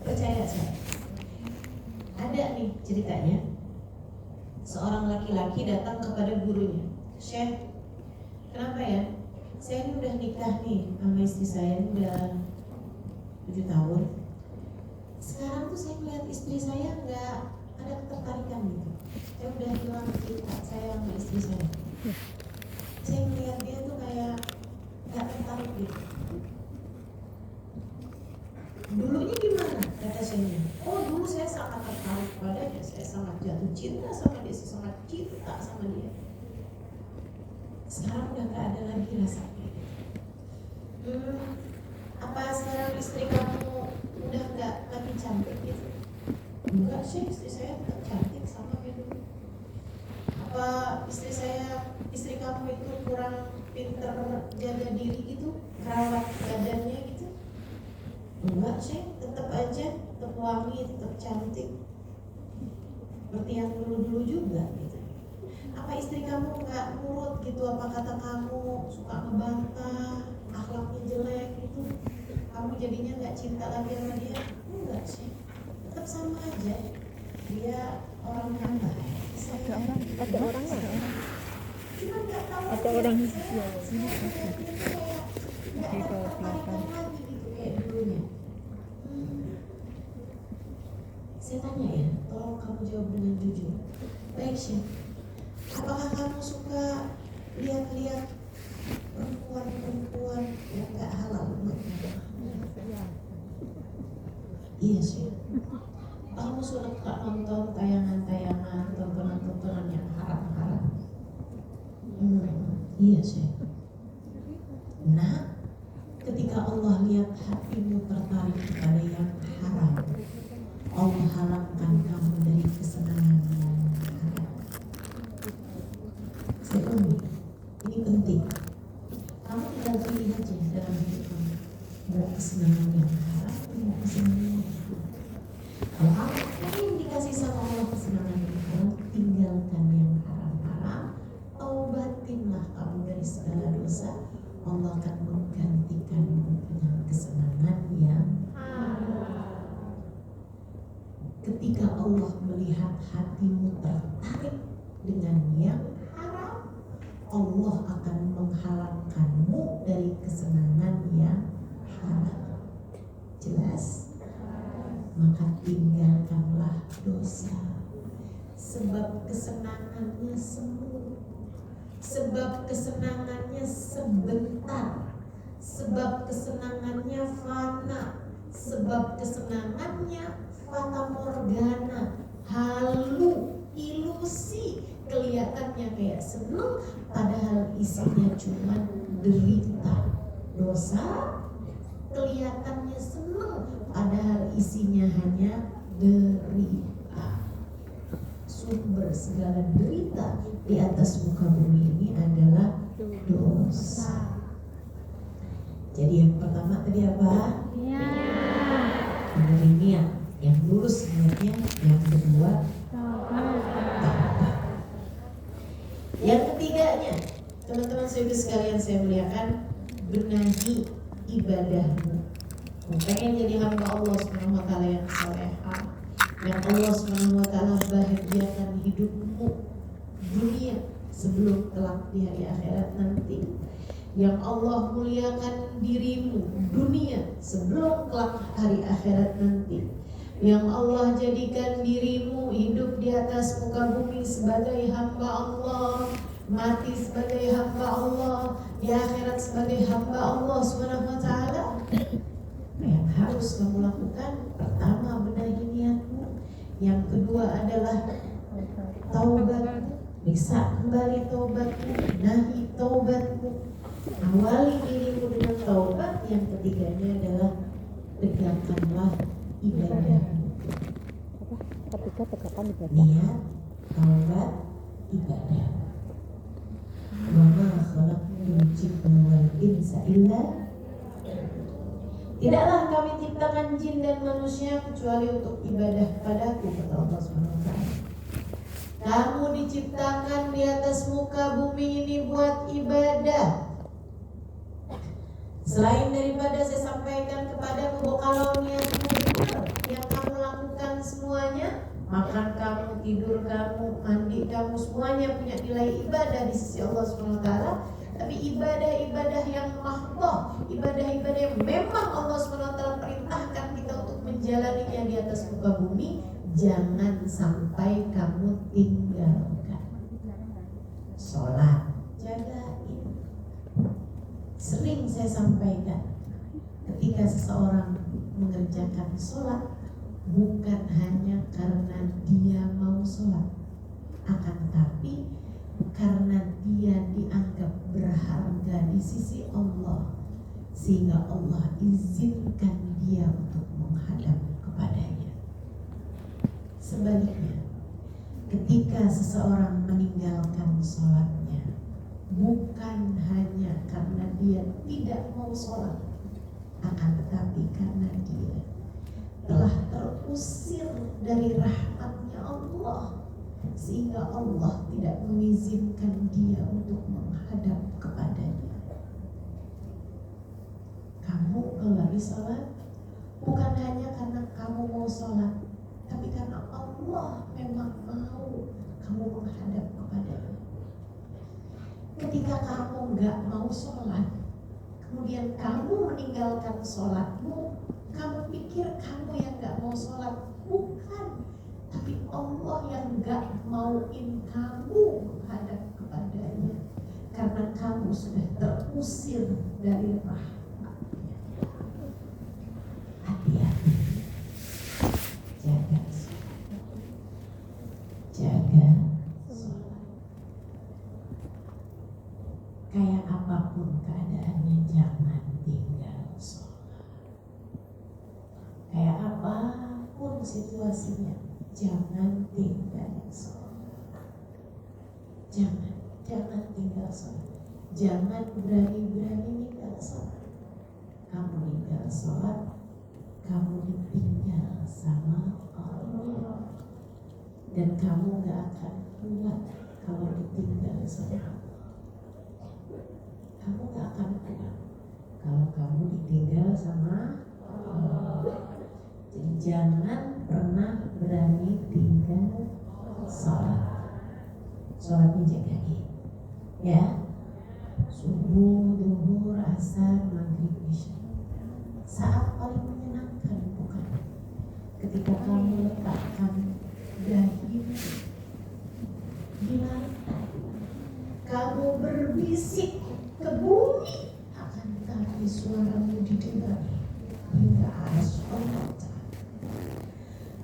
Percaya saya. Ada nih ceritanya, seorang laki-laki datang kepada gurunya, Syekh, kenapa ya? Saya ini udah nikah nih sama istri saya, udah 7 tahun. Sekarang tuh saya melihat istri saya nggak ada ketertarikan gitu. Saya udah hilang cinta saya sama istri saya. Saya melihat dia tuh kayak nggak tertarik gitu. Dulunya gimana? Kata saya. Oh dulu saya sangat tertarik padanya, saya sangat jatuh cinta sama dia, saya sangat cinta sama dia. Sekarang udah gak ada lagi rasanya. Apa sekarang istri kamu udah gak lagi cantik gitu? Enggak sih, istri saya tetap cantik sama kayak dulu. Apa istri kamu itu kurang pinter jaga diri gitu, rawat badannya gitu? Enggak sih, tetap aja, tetap wangi, tetap cantik. Seperti yang dulu-dulu juga gitu. Apa istri kamu nggak nurut gitu apa kata kamu, suka ngebantah, akhlaknya jelek gitu, kamu jadinya nggak cinta lagi sama dia? Enggak sih, tetap sama aja, dia orang yang baik. Ada orang Cuma nggak tahu ada orang kayak dulunya. Saya tanya ya, tolong kamu jawab dengan jujur. Baik Syekh, apakah kamu suka lihat-lihat perempuan-perempuan yang gak halal? Iya Syekh. Kamu suka nonton tayangan-tayangan, tontonan-tontonan yang haram-haram? Iya Syekh. Nah, ketika Allah lihat hatimu tertarik kepada yang haram, Allah halangkan kamu dari kesenangan yang haram. Saya ulangi, ini penting. Kamu tinggal pilih aja dalam hidup kamu, mau kesenangan yang haram, mau kesenangan yang halal. Kalau kamu ingin dikasih sama Allah kesenangan yang halal, tinggalkan yang haram-haram, taubatinlah kamu dari segala dosa. Allah akan menggantikanmu dengan kesenangan yang halal. Ketika Allah melihat hatimu tertarik dengan yang haram, Allah akan menghalangkanmu dari kesenangan yang halal. Jelas? Maka tinggalkanlah dosa, sebab kesenangannya semu. Sebab kesenangannya sebentar, sebab kesenangannya fana, sebab kesenangannya fata morgana, halu, ilusi, kelihatannya kayak seneng, padahal isinya cuma derita. Dosa kelihatannya seneng, padahal isinya hanya derita. Sumber segala derita di atas muka bumi ini adalah dosa. Jadi yang pertama tadi apa? Benerin niat, yang lurus niatnya. Yang kedua, taubat. Yang ketiganya, teman-teman saudara sekalian saya muliakan, benahi ibadahmu. Pengen jadi hamba Allah Subhanahu wa taala yang salehah, yang Allah SWT bahagiakan hidupmu dunia sebelum kelak di hari akhirat nanti, yang Allah muliakan dirimu dunia sebelum kelak hari akhirat nanti, yang Allah jadikan dirimu hidup di atas muka bumi sebagai hamba Allah, mati sebagai hamba Allah, di akhirat sebagai hamba Allah SWT. Yang harus kamu lakukan, pertama benahi niatmu, yang kedua adalah taubatmu, periksa kembali taubatmu, benahi taubatmu, awali dirimu dengan taubat. Yang ketiganya adalah tegakkanlah ibadahmu. Ketika tegakkan ibadah. Niat, taubat, ibadah. Wa ma khalaqtul jinna wal insa illa. Tidaklah kami ciptakan jin dan manusia kecuali untuk ibadah padaku, kata Allah SWT. Kamu diciptakan di atas muka bumi ini buat ibadah. Selain daripada saya sampaikan kepadamu bahwa kalau niatmu benar, yang kamu lakukan semuanya, makan kamu, tidur kamu, mandi kamu, semuanya punya nilai ibadah di sisi Allah SWT. Tapi ibadah-ibadah yang mahdoh, ibadah-ibadah yang memang Allah SWT perintahkan kita untuk menjalaninya di atas muka bumi, jangan sampai kamu tinggalkan. Sholat, jagain. Sering saya sampaikan, ketika seseorang mengerjakan sholat, bukan hanya karena dia mau sholat, akan tetapi karena dia dianggap berharga di sisi Allah, sehingga Allah izinkan dia untuk menghadap kepadanya. Sebaliknya, ketika seseorang meninggalkan sholatnya, bukan hanya karena dia tidak mau sholat, akan tetapi karena dia telah terusir dari rahmatnya Allah, sehingga Allah tidak mengizinkan dia untuk menghadap kepadanya. Kamu kalau lagi sholat, bukan hanya karena kamu mau sholat, tapi karena Allah memang mau kamu menghadap kepadanya. Ketika kamu gak mau sholat, kemudian kamu meninggalkan sholatmu, kamu pikir kamu yang gak mau sholat. Bukan, tapi Allah yang gak mauin kamu menghadap kepadanya, karena kamu sudah terusir dari rahmatnya. Hati-hati, jaga sholat, jaga sholat. Kayak apapun keadaannya, jangan tinggal sholat. Kayak apapun situasinya, jangan tinggal sholat. Jangan tinggal sholat. Jangan berani-berani tinggal sholat. Kamu tinggal sholat, kamu ditinggal sama Allah. Dan kamu gak akan kuat kalau ditinggal sama Allah. Kamu gak akan kuat kalau kamu ditinggal sama Allah. Jadi jangan pernah berani tinggal sholat. Sholatnya jagain, ya. Subuh, duhur, asar, maghrib, isya. Saat paling menyenangkan bukan? Ketika kamu letakkan dahi di lantai, kamu berbisik ke bumi, akan tetapi suaramu didengar hingga arsy Allah.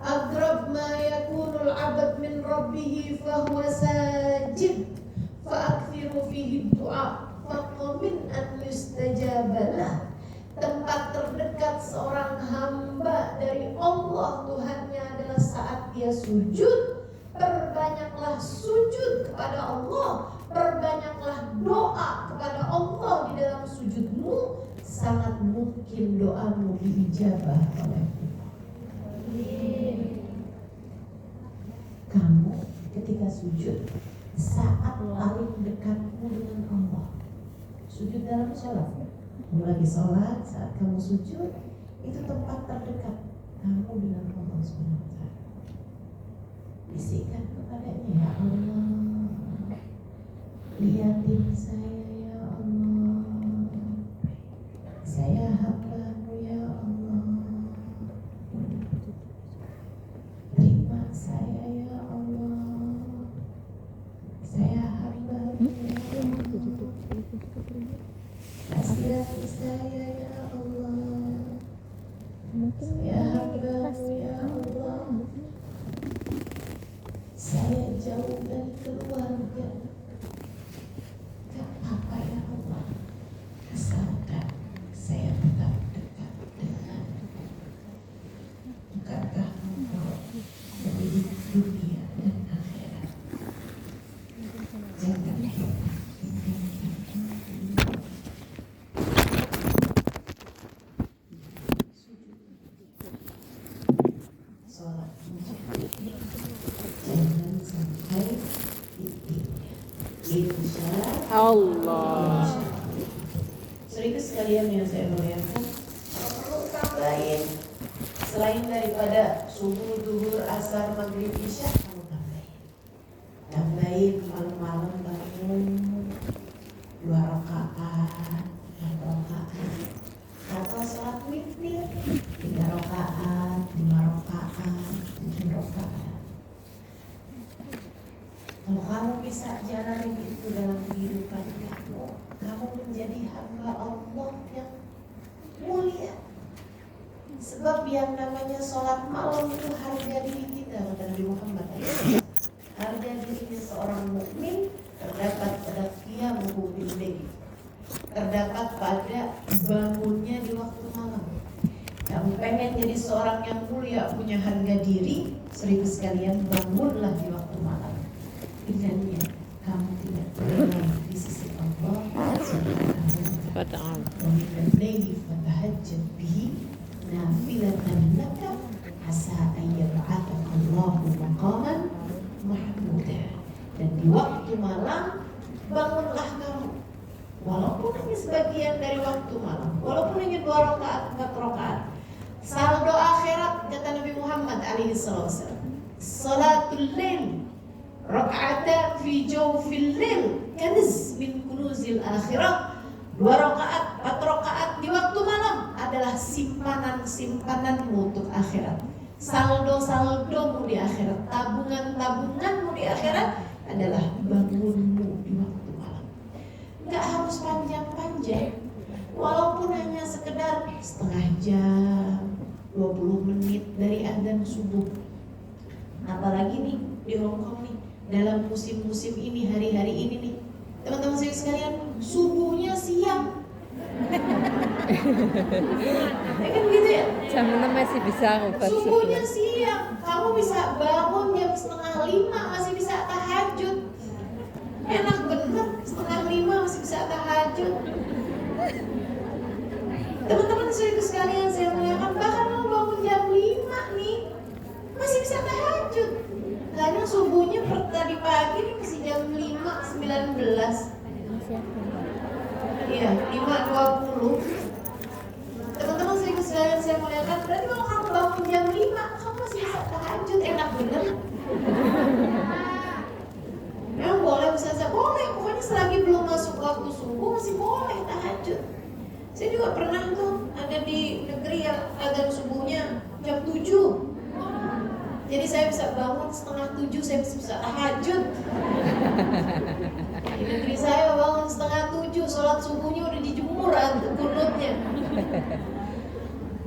Aqrab ma yakunul 'abd min rabbih fa huwa sajid fa akthiru fihi du'a faqmin an yustajaba lah. Tempat terdekat seorang hamba dari Allah Tuhannya adalah saat dia sujud. Perbanyaklah sujud kepada Allah, perbanyaklah doa kepada Allah di dalam sujudmu. Sangat mungkin doamu diijabah oleh Allah. Kamu ketika sujud, saat paling dekatmu dengan Allah. Sujud dalam sholat. Kamu lagi sholat, saat kamu sujud, itu tempat terdekat kamu dengan Allah SWT. Bisikkan kepadanya, ya Allah, lihatin saya ya Allah, saya hamba-Mu ya Allah, terima saya ya Allah, saya hamba-Mu ya Allah, kasihani saya ya Allah, saya hamba-Mu ya Allah, saya jauh dari keluarga, gak apa-apa ya Allah, asalkan saya tetap dekat dengan bukankah Engkau pemilik dunia dan akhirat. Jangan sholat jangan sampai titiknya. Insya Allah. Saudara sekalian yang saya muliakan, perlu tambahin selain daripada subuh, duhur, asar, maghrib, isya, kamu tambahin malam-malam bangun 2 rakaat, 4 rakaat, atau sholat witir 3 rakaat, 5 rakaat, 7 rakaat. Kalau kamu bisa jalanin itu dalam kehidupan kamu menjadi hamba Allah yang mulia. Sebab yang namanya sholat malam itu harga diri kita, kata Nabi Muhammad. Harga dirinya seorang mukmin terdapat pada qiyamul layl, terdapat pada bangunnya di waktu malam. Kamu pengen jadi seorang yang mulia, punya harga diri, seribu sekalian bangunlah di waktu malam. Dengannya kamu tidak terlalu di sisi Allah Subhanahu wa ta'ala. Wa min al-laili fatahajjad bihi nafilatan laka asa an yab'athaka Allahu maqaman mahmuda. Dan di waktu malam bangunlah kamu, walaupun hanya sebagian dari waktu malam, walaupun hanya 2 rakaat, 4 rakaat. Saldo akhirat, kata Nabi Muhammad alaihi wasallam, salatul lail raka'atan fi jawfil lail kanz min kunuzil akhirah. 2 rakaat, 4 rakaat di waktu malam adalah simpanan-simpananmu untuk akhirat. Saldo-saldomu di akhirat, tabungan-tabunganmu di akhirat adalah bangunmu di waktu malam. Enggak harus panjang-panjang, walaupun hanya sekedar setengah jam, 20 menit dari azan subuh. Apalagi nih di Hongkong nih, dalam musim-musim ini, hari-hari ini nih, teman-teman saya sekalian, subuhnya siang. Ya kan gitu ya? Jam 6 masih bisa ngobat Subuhnya subuh. siang, kamu bisa bangun jam 4:30 masih bisa tahajud. Enak bener, 4:30 masih bisa tahajud. Teman-teman saya sekalian, saya muliakan, bahkan mau bangun jam 5 nih masih bisa tahajud. Karena subuhnya tadi pagi ini masih jam 5:19. Iya, 5:20. Teman-teman saya sekalian, saya muliakan, berarti kalau kamu bangun jam 5 kamu masih bisa tahajud. Enak bener. Memang boleh, bisa boleh, pokoknya selagi belum masuk waktu subuh masih boleh tahajud. Saya juga pernah tuh ada di negeri yang azan subuhnya jam 7. Jadi saya bisa bangun 6:30, saya bisa tahajud. Di negeri saya bangun 6:30, sholat subuhnya udah dijemur kunutnya.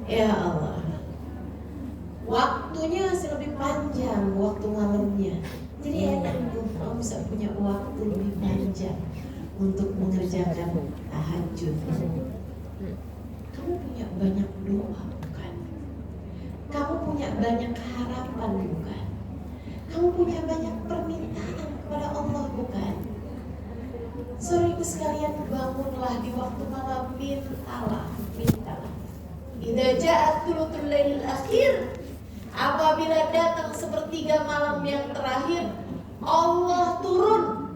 Ya Allah, waktunya masih lebih panjang waktu malamnya. Jadi enak tuh, kamu bisa punya waktu lebih panjang untuk mengerjakan tahajud. Kamu punya banyak doa, bukan? Kamu punya banyak harapan, bukan? Kamu punya banyak permintaan kepada Allah, bukan? Saudara sekalian, bangunlah di waktu malam, mintalah. Idza ja'at thuluthul lailil akhir, apabila datang sepertiga malam yang terakhir, Allah turun.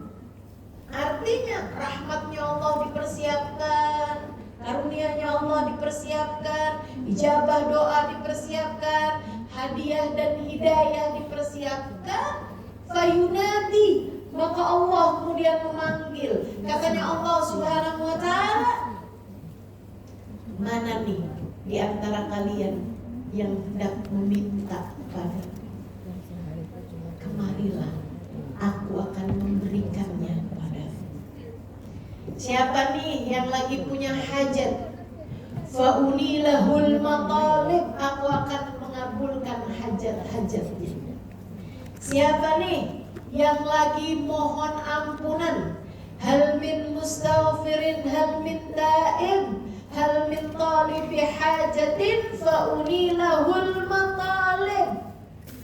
Artinya rahmatnya Allah dipersiapkan, karunia-Nya Allah dipersiapkan, ijabah doa dipersiapkan, hadiah dan hidayah dipersiapkan. fayunadi, maka Allah kemudian memanggil. Katanya Allah Subhanahu wa ta'ala, mana nih di antara kalian yang hendak meminta kepada, kemarilah, aku akan memberikannya kepadamu. Siapa nih yang lagi punya hajat? Fa'unilahul matalib, aku akan mengabulkan hajat-hajatnya. Siapa nih yang lagi mohon ampunan? Hal min mustaghfirin, hal min taib, hal min talibi hajatin, fa'unilahul matalib.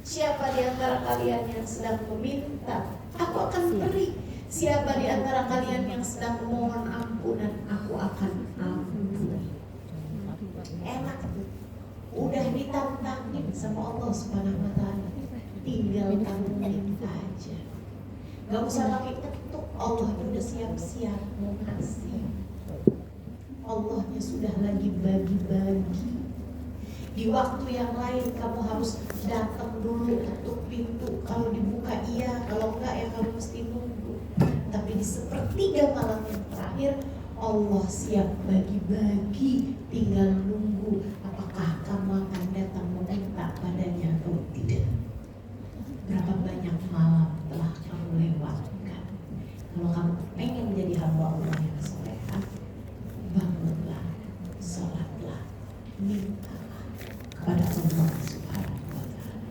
Siapa di antara kalian yang sedang meminta, aku akan beri. Siapa di antara kalian yang sedang memohon ampunan, aku akan ampuni. Enak tuh, udah ditantangin sama Allah Subhanahu wa ta'ala, tinggal kamu minta aja. Gak usah pakai ketuk, Allah udah siap-siap mau ngasih. Allahnya sudah lagi bagi-bagi. Di waktu yang lain kamu harus datang dulu ketuk pintu. Kalau dibuka iya, kalau enggak ya kamu mesti nunggu. Tapi di sepertiga malam yang terakhir, Allah siap bagi-bagi, tinggal nunggu apakah kamu akan datang meminta padanya atau tidak. Berapa banyak malam telah kamu lewatkan. Kalau kamu pengen menjadi hamba Allah yang solehah, bangunlah, sholatlah, mintalah kepada Allah Subhanahu wa ta'ala.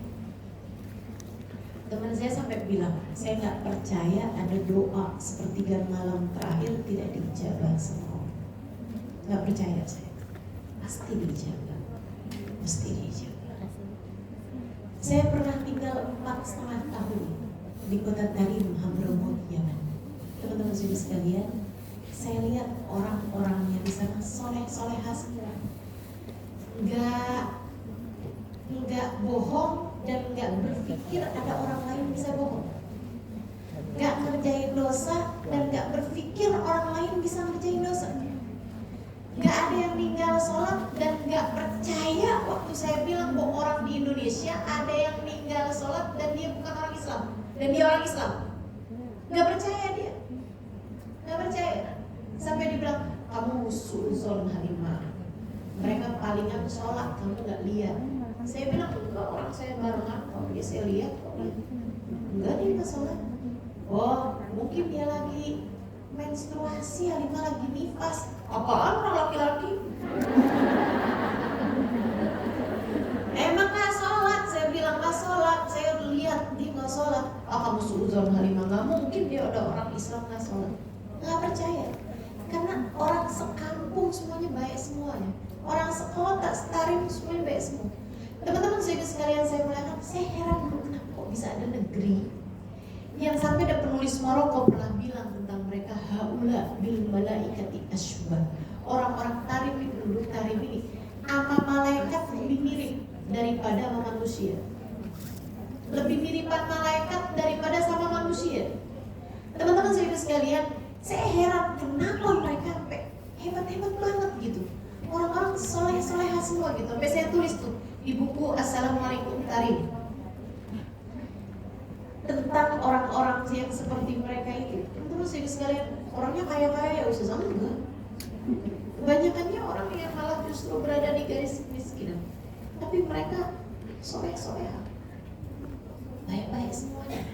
Teman saya sampai bilang, saya nggak percaya ada doa sepertiga malam terakhir tidak dijabah sama Allah. Nggak percaya saya. Pasti dijabah, pasti dijabah. Saya pernah tinggal 4,5 tahun di kota Tarim, Hadramaut, Yaman. Teman-teman saudara sekalian, saya lihat orang-orangnya di sana soleh-solehah semua. Nggak bohong dan nggak berpikir ada orang lain bisa bohong. Nggak ngerjain dosa dan nggak berpikir orang lain bisa ngerjain dosa. Nggak ada yang tinggal sholat dan nggak percaya waktu saya bilang bahwa orang di Indonesia ada yang tinggal sholat dan dia bukan orang Islam dan dia orang Islam. Nggak percaya dia, nggak percaya. Sampai dibilang kamu suuzon halimah. Mereka palingan sholat, kamu nggak lihat. Saya bilang enggak, orang saya barengan kok, dia saya lihat kok. Enggak, dia nggak sholat. Oh, mungkin dia lagi menstruasi, Halimah lagi nifas. Apaan orang laki-laki? Emang nggak sholat? Saya bilang nggak sholat. Saya lihat dia nggak sholat. Kamu suuzon Halimah, nggak mungkin dia ada orang Islam nggak sholat. Nggak percaya. Karena orang sekampung semuanya baik semuanya. Orang sekota, Tarim semuanya baik semua. Teman-teman sekalian, saya melihat, saya heran dulu kenapa kok bisa ada negeri yang sampai ada penulis Maroko pernah bilang tentang mereka, haula bil malaikati asbah. Orang-orang Tarim ini, penduduk Tarim ini, sama malaikat lebih mirip daripada sama manusia. Lebih miripan malaikat daripada sama manusia. Teman-teman sekalian, saya heran kenapa mereka sampai hebat-hebat banget gitu. Orang-orang soleh-solehah semua gitu. Sampai saya tulis tuh di buku Assalamualaikum Tarim tentang orang-orang yang seperti mereka itu. Teman-teman sekalian, orangnya kaya-kaya ya Ustaz, enggak. Kebanyakannya orang yang malah justru berada di garis kemiskinan. Tapi mereka soleh-solehah, baik-baik semuanya.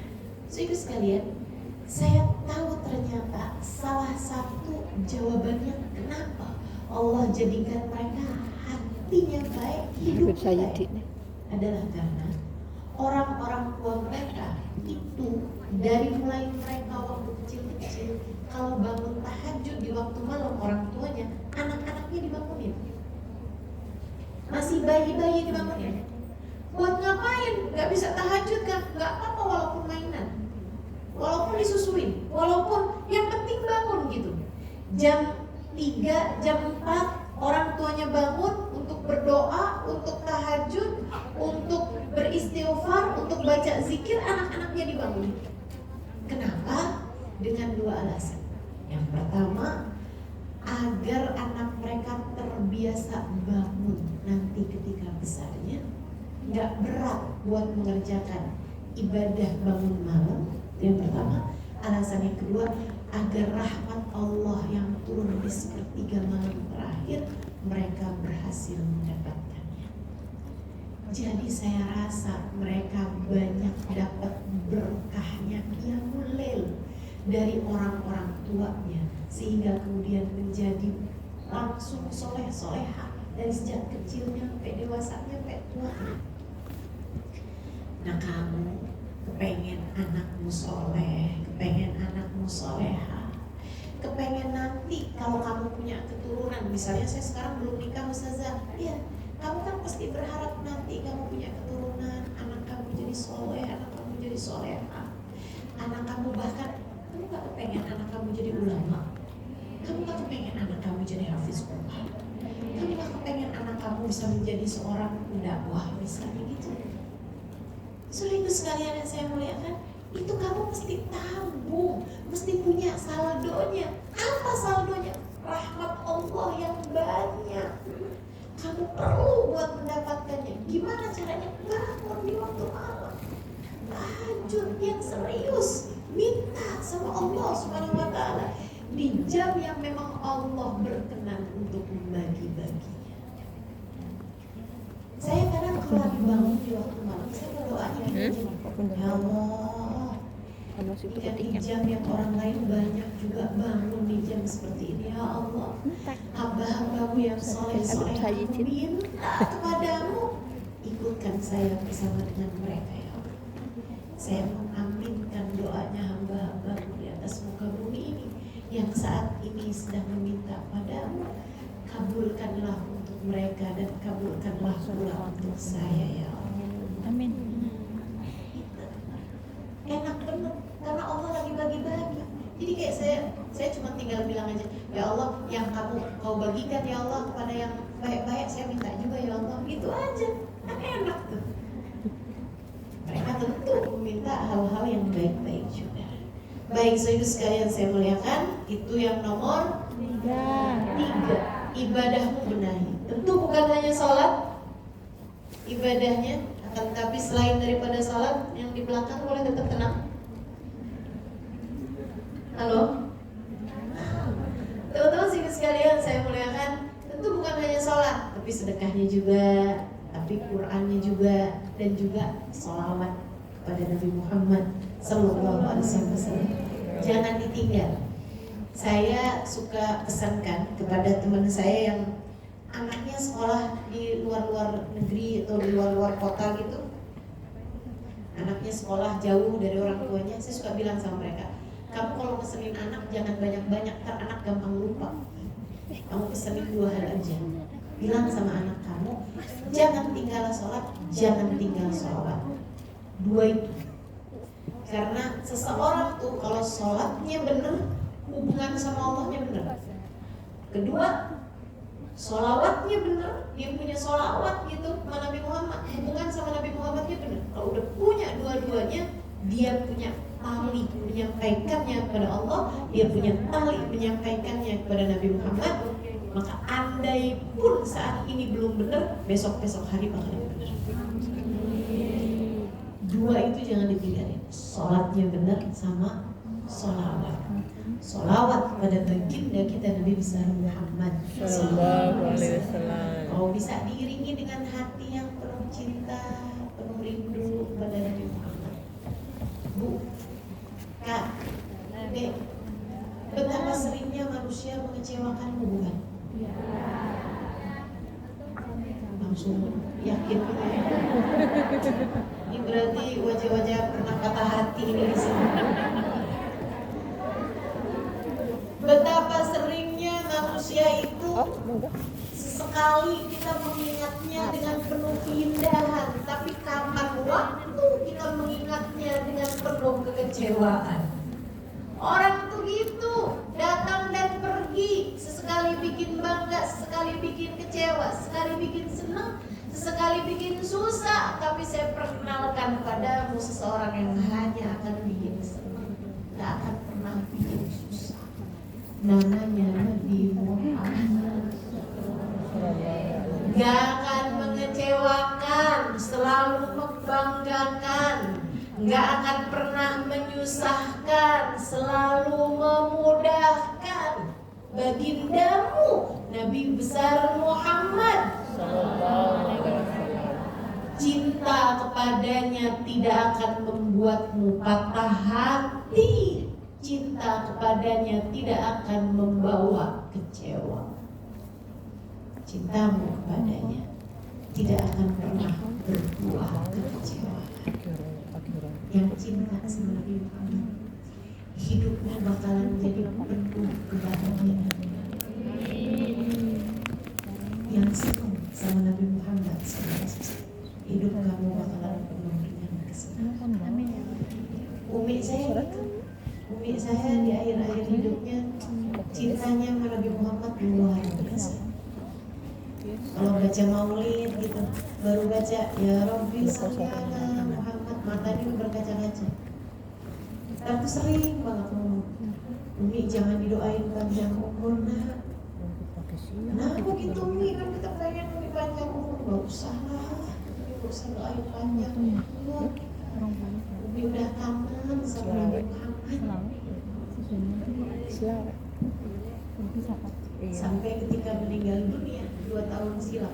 Sekalian, saya tahu ternyata salah satu jawabannya kenapa Allah jadikan mereka hatinya baik, hidup baik, adalah karena orang-orang tua mereka itu dari mulai mereka waktu kecil-kecil, kalau bangun tahajud di waktu malam, orang tuanya, anak-anaknya dibangunin. Masih bayi-bayi dibangunin. Buat ngapain? Gak bisa tahajud kan? Gak apa-apa walaupun mainan, walaupun disusuin, walaupun yang penting bangun gitu. Jam 3, jam 4 orang tuanya bangun untuk berdoa, untuk tahajud, untuk beristighfar, untuk baca zikir, anak-anaknya dibangun. Kenapa? Dengan 2 alasan. Yang pertama, agar anak mereka terbiasa bangun nanti ketika besarnya, nggak berat buat mengerjakan ibadah bangun malam, itu yang pertama. Alasan yang kedua, agar rahmat Allah yang turun di sepertiga malam terakhir mereka berhasil mendapatkannya. Jadi saya rasa mereka banyak dapat berkahnya qiyamul lail dari orang-orang tuanya, sehingga kemudian menjadi langsung soleh-soleha dari sejak kecilnya sampai dewasanya sampai tuanya. Nah, kamu kepengen anakmu soleh, kepengen anakmu soleha, kepengen nanti kalau kamu punya keturunan, misalnya saya sekarang belum nikah Ustazah, ya kamu kan pasti berharap nanti kamu punya keturunan, anak kamu jadi soleh, anak kamu jadi soleha, anak kamu bahkan, kamu gak kepengen anak kamu jadi ulama, kamu gak kepengen anak kamu jadi hafiz Quran, kamu gak kepengen anak kamu bisa menjadi seorang pendakwah misalnya gitu. Soalnya itu sekalian yang saya muliakan, itu kamu mesti tabung, mesti punya saldonya. Apa saldonya? Rahmat Allah yang banyak. Kamu perlu buat mendapatkannya. Gimana caranya? Bangun di waktu malam, tahajud yang serius, minta sama Allah Subhanahu wa Ta'ala di jam yang memang Allah berkenan untuk membagi-baginya. Saya kadang kalau lagi bangun di waktu malam, saya berdoanya gini, ya Allah, jika di jam yang orang lain banyak juga bangun di jam seperti ini, ya Allah, hamba-hambamu yang soleh-soleh, minta kepadamu, ikutkan saya bersama dengan mereka, ya Allah. Saya mengaminkan doanya hamba-hambamu di atas muka bumi ini yang saat ini sedang meminta padamu. Kabulkanlah untuk mereka dan kabulkanlah pula untuk saya, ya Allah. Amin. Enak bener, karena Allah lagi bagi-bagi. Jadi kayak saya cuma tinggal bilang aja, ya Allah, yang kau bagikan ya Allah kepada yang baik-baik, saya minta juga ya Allah. Gitu aja, kan enak tuh. Mereka tentu meminta hal-hal yang baik-baik juga. Baik, saudara sekalian saya muliakan, itu yang nomor 3. Ibadahmu benahi. Tentu bukan hanya sholat ibadahnya, akan tetapi selain daripada sholat, yang di belakang boleh tetap tenang. Halo, teman-teman sini sekalian saya muliakan, tentu bukan hanya sholat, tapi sedekahnya juga, tapi Qur'annya juga, dan juga sholawat kepada Nabi Muhammad Sallallahu Alaihi Wasallam. Jangan ditinggal. Saya suka pesankan kepada teman saya yang anaknya sekolah di luar-luar negeri atau di luar-luar kota gitu, anaknya sekolah jauh dari orang tuanya, saya suka bilang sama mereka, kamu kalau pesenin anak jangan banyak-banyak, ntar anak gampang lupa. Kamu pesenin 2 hal aja. Bilang sama anak kamu, jangan tinggal sholat, jangan tinggal sholawat. 2 itu. Karena seseorang tuh kalau sholatnya bener, hubungan sama Allahnya benar. Kedua, sholawatnya benar, dia punya sholawat gitu sama Nabi Muhammad, hubungan sama Nabi Muhammadnya benar. Kalau udah punya dua-duanya, dia punya tali menyampaikannya kepada Allah, dia punya tali menyampaikannya kepada Nabi Muhammad. Maka andai pun saat ini belum benar, besok-besok hari bakal benar. 2 itu jangan ditinggalin. Sholatnya benar sama sholawat. Sholawat kepada baginda kita Nabi besar Muhammad Sallallahu Alaihi Wasallam. Kalau bisa diiringi dengan hati yang penuh cinta, penuh rindu kepada Nabi Muhammad. Bu, Kak, Dek, betapa seringnya manusia mengecewakanmu, bukan? Langsung yakin. Ini berarti wajah-wajah pernah patah hati ini di sini. Betapa seringnya manusia itu sesekali kita mengingatnya dengan penuh keindahan, tapi kapan waktu kita mengingatnya dengan penuh kekecewaan. Orang tuh gitu, datang dan pergi, sesekali bikin bangga, sesekali bikin kecewa, sesekali bikin senang, sesekali bikin susah. Tapi saya perkenalkan padamu seseorang yang hanya akan bikin senang, gak akan pernah bikin susah. Namanya Nabi Muhammad. Gak akan mengecewakan, selalu membanggakan. nggak akan pernah menyusahkan, selalu memudahkan bagindamu Nabi besar Muhammad. Cinta kepadanya tidak akan membuatmu patah hati. Cinta kepadanya tidak akan membawa kecewa. Cintamu kepadanya tidak akan pernah berbuah kekecewaan. Yang cinta sama Nabi Muhammad, hidupnya bakalan jadi penuh kebahagiaan. Yang senang sama Nabi Muhammad SAW, hidup kamu bakalan penuh dengan kesenangan. Umi saya gitu. Umi saya di akhir-akhir hidupnya cintanya sama Nabi Muhammad luar biasa. Kalau baca maulid gitu, baru baca ya Rabbi sholli ala Muhammad, matanya berkaca-kaca. Aku sering banget ngomong, Umi jangan didoain panjang umur nak. Kenapa gitu Umi, kan kita pengen Umi panjang umur. Gak usah lah, gak usah doain panjang umur. Umi udah kangen sama Nabi Muhammad. Sampai ketika meninggal dunia 2 tahun silam,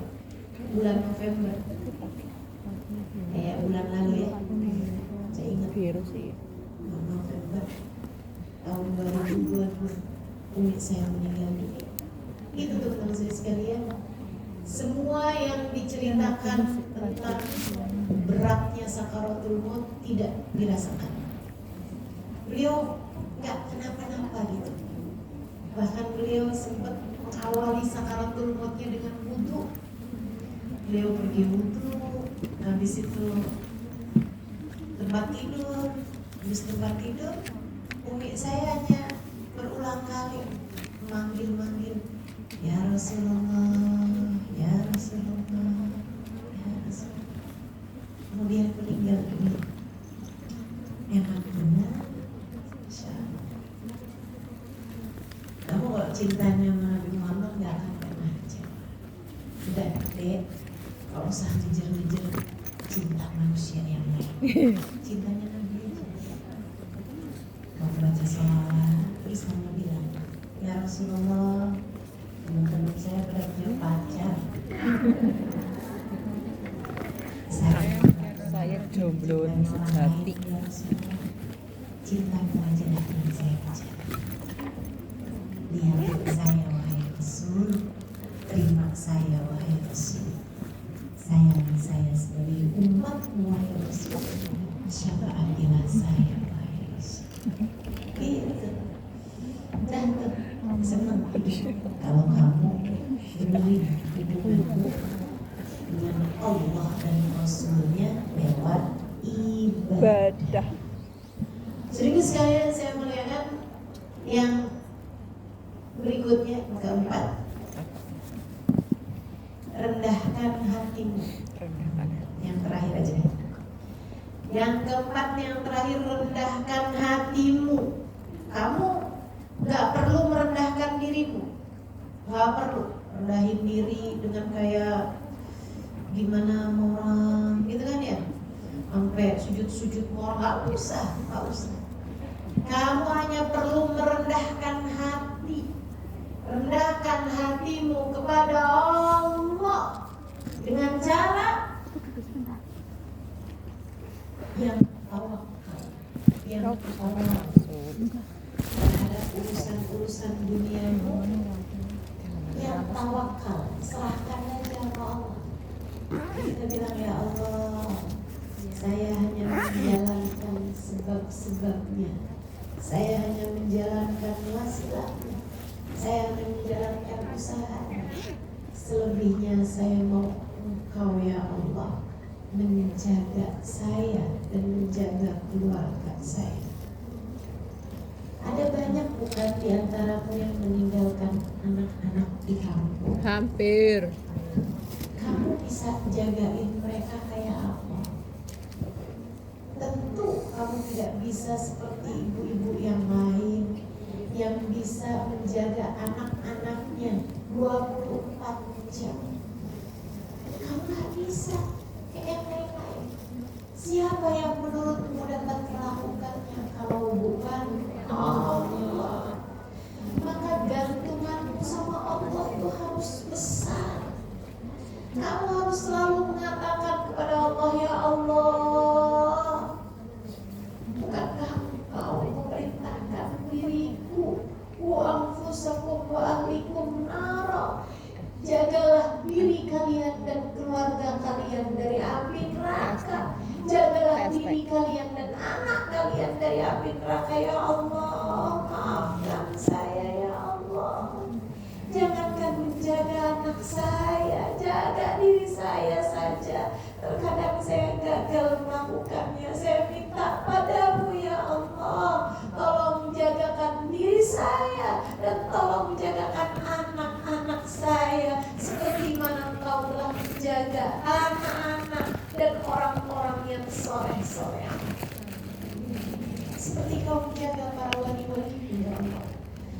bulan November, bulan lalu ya, saya ingat virus sih. November tahun 2022 umi saya meninggal dunia. Itu teman-teman saya sekalian, semua yang diceritakan tentang beratnya sakaratul maut tidak dirasakan. Beliau nggak kenapa-napa gitu. Bahkan beliau sempat mengawali sakaratul mautnya dengan wudu. Beliau pergi wudu, habis itu tempat tidur, habis tempat tidur, umi saya hanya berulang kali memanggil-manggil, ya Rasulullah, ya Rasulullah, ya Rasulullah. Kemudian meninggal dunia. Emang benar, Masya Allah. Kamu kalau cintanya sama Nabi Muhammad gak akan pernah kecewa. Udah dek, gak usah ngejer-ngejer cinta manusia yang lain. Cintanya Nabi aja. Kamu baca sholawat, terus kamu bilang, ya Rasulullah, teman-teman saya pada punya pacar. Saya jomblo sejati. Cintamu aja yang saya baca. Lihat saya wahai Rasul, terima saya wahai Rasul. Sayangi saya sebagai umatmu wahai Rasul. Syafaatilah saya wahai Rasul. Gitu. Dan senang kalau kamu beri hubunganmu dengan Allah dan Rasulnya lewat ibadah. Sering sekali saya melihat yang berikutnya, keempat, rendahkan hatimu. Yang terakhir aja. Yang keempat, yang terakhir, rendahkan hatimu. Kamu gak perlu merendahkan dirimu. Gak perlu rendahin diri dengan kayak gimana mau orang gitu kan ya, sampai sujud-sujud mau orang. Gak usah. Kamu hanya perlu merendahkan hati. Rendahkan hatimu kepada Allah dengan cara yang tawakal, yang tawakal terhadap urusan-urusan duniamu, yang tawakal, serahkan aja sama Allah. Kita bilang, ya Allah, saya hanya menjalankan sebab-sebabnya, saya hanya menjalankan wasilahnya, saya hanya menjalankan usahanya. Selebihnya saya mau Engkau ya Allah menjaga saya dan menjaga keluarga saya. Ada banyak bukan di antaramu yang meninggalkan anak-anak di kampung. Hampir. Kamu bisa jagain mereka kayak apa? Tentu kamu tidak bisa seperti ibu-ibu yang lain yang bisa menjaga anak-anaknya 24 jam. Kamu gak bisa kayak yang lain-lain. Siapa yang menurutmu dapat melakukannya kalau bukan Allah? Maka gantunganmu sama Allah itu harus besar. Kamu harus selalu mengatakan kepada Allah, ya Allah, bukankah Engkau memerintahkan diriku, wa anfusakum wa ahlikum nara, jagalah diri kalian dan keluarga kalian dari api neraka, jagalah diri kalian dan anak kalian dari api neraka. Ya Allah, maafkan saya ya Allah. Jangankan menjaga anak saya, jaga diri saya saja. Terkadang saya gagal melakukannya. Saya minta padamu ya Allah, tolong jagakan diri saya dan tolong jagakan anak-anak saya seperti mana Engkau telah menjaga anak-anak dan orang-orang yang soleh-soleh. Seperti Kau menjaga para wali-wali ya Allah,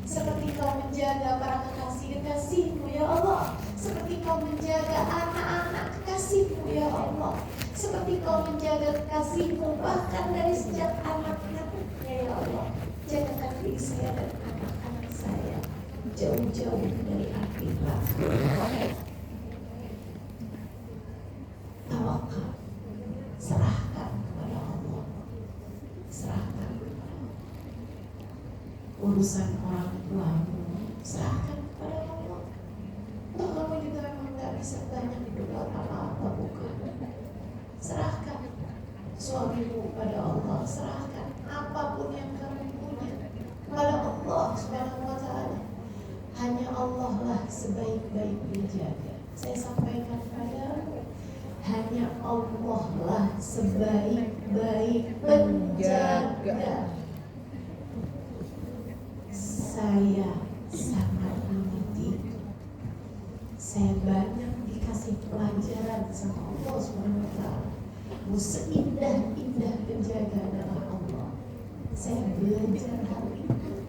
seperti Kau menjaga para kekasih-kekasih-Mu ya Allah, seperti Kau menjaga anak-anak kekasih-Mu ya Allah, seperti Kau menjaga kekasih-Mu bahkan dari sejak anak-anaknya ya Allah. Jagakan diri saya dan anak-anak saya jauh-jauh dari api neraka. Tawakal, serahkan kepada Allah, serahkan urusan orang tuamu, serahkan kepada Allah. Toh kamu juga memang gak bisa banyak berbuat apa-apa, bukan? Serahkan suamimu pada Allah, serahkan apapun yang kamu punya kepada Allah Subhanahu wa Ta'ala. Hanya Allah lah sebaik-baik penjaga. Saya sampaikan padamu, hanya Allah lah sebaik-baik penjaga. Saya sangat mengerti. Saya banyak dikasih pelajaran sama Allah Subhanahu wa Ta'ala. Seindah-indah penjaga adalah Allah. Saya belajar hal itu.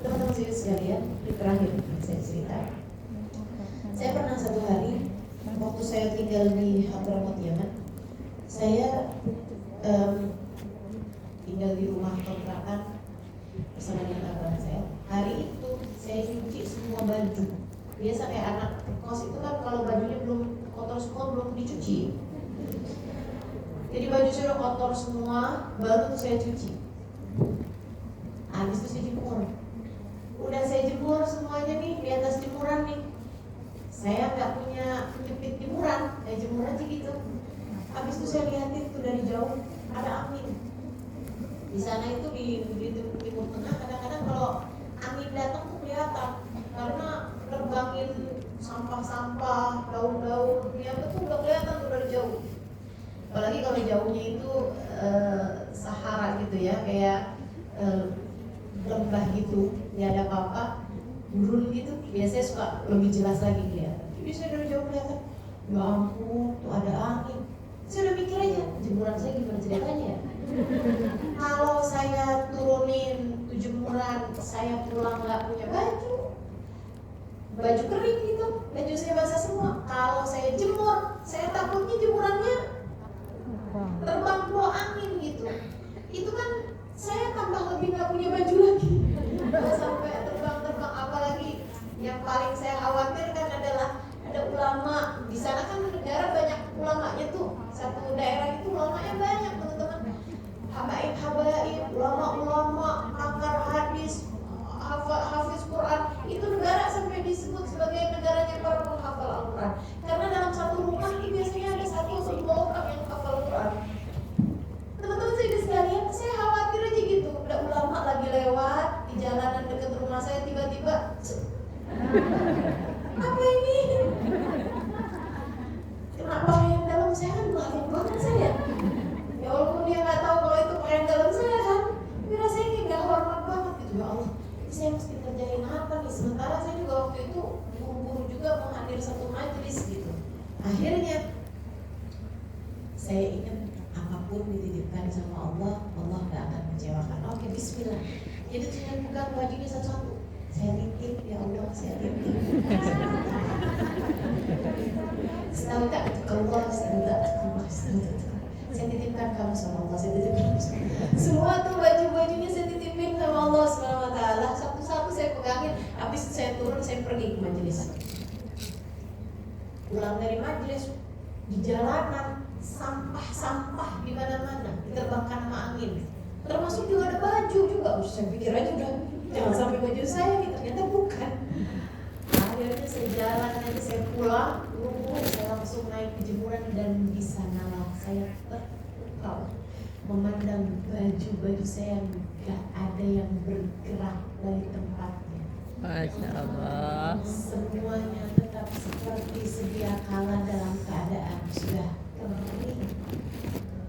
Teman-teman saya sekalian, di terakhir saya cerita. Saya pernah satu hari waktu saya tinggal di Hadramaut Yaman, saya tinggal di rumah kontrakan bersama dengan abang saya. Hari itu saya cuci semua baju. Biasa kayak anak kos itu kan kalau bajunya belum kotor semua belum dicuci. Jadi baju saya udah kotor semua, baru tuh saya cuci. Habis itu saya jemur. Udah saya jemur semuanya nih di atas jemuran nih. Saya nggak punya penjepit jemuran, saya jemur aja gitu. Habis itu saya lihatin tuh dari jauh ada angin. Di sana itu di Timur Tengah kadang-kadang kalau angin datang tuh kelihatan karena terbangin sampah-sampah, daun-daun, ya tuh udah kelihatan tuh dari jauh. Apalagi kalau jauhnya itu Sahara gitu ya, kayak lembah gitu, nggak ada apa-apa, gurun gitu, biasanya suka lebih jelas lagi kelihatan. Jadi saya dari jauh kelihatan, ya ampun, tuh ada angin. Saya udah mikir aja, jemuran saya gimana ceritanya ya? Kalau saya turunin tuh jemuran, saya pulang nggak punya baju kering gitu, baju saya basah semua. Kalau saya jemur, saya takutnya jemurannya terbang bawa angin gitu. Itu kan saya tambah lebih nggak punya baju lagi. Sampai terbang-terbang, apalagi yang paling saya khawatirkan adalah ada ulama. Di sana kan negara banyak ulamanya tuh. Satu daerah itu ulamanya banyak teman-teman. Habaib, ulama-ulama, pakar hadis, hafiz Quran. Itu negara sampai disebut sebagai negaranya para penghafal Al-Quran. Karena dalam satu rumah ini biasanya ada 1 atau 2 orang yang hafal Quran. Teman-teman saya sekalian, saya khawatir aja gitu. Ada ulama lagi lewat di jalanan dekat rumah saya, tiba-tiba apa ini? Kenapa yang dalam saya kan ngelakuin banget saya? Ya walaupun dia nggak tahu kalau itu pakaian dalam saya kan, tapi rasanya kayak nggak hormat banget gitu. Ya Allah, ini saya mesti kerjain apa nih? Sementara saya juga waktu itu buru-buru juga mau hadir satu majelis gitu. Akhirnya saya ingat apapun dititipkan sama Allah, Allah nggak akan mengecewakan. Oke, Bismillah. Jadi saya pegang bajunya satu-satu. Saya titip ya Allah, saya titip. Astagfirullah, astagfirullah. Saya titipkan kamu sama Allah, saya titipkan kamu sama Allah. Semua tuh baju-bajunya saya titipin sama Allah Subhanahu wa taala. Satu-satu saya pegangin, habis saya turun saya pergi ke majelis. Pulang dari majelis di jalanan sampah-sampah di mana-mana, diterbangkan sama angin. Termasuk juga ada baju juga. Saya pikir aja udah jangan sampai baju saya nih, ternyata bukan. Akhirnya saya jalan aja, saya pulang, saya langsung naik ke jemuran dan di sanalah saya terpukau memandang baju-baju saya yang gak ada yang bergerak dari tempatnya. Masya Allah. Semuanya tetap seperti sedia kala dalam keadaan sudah kering.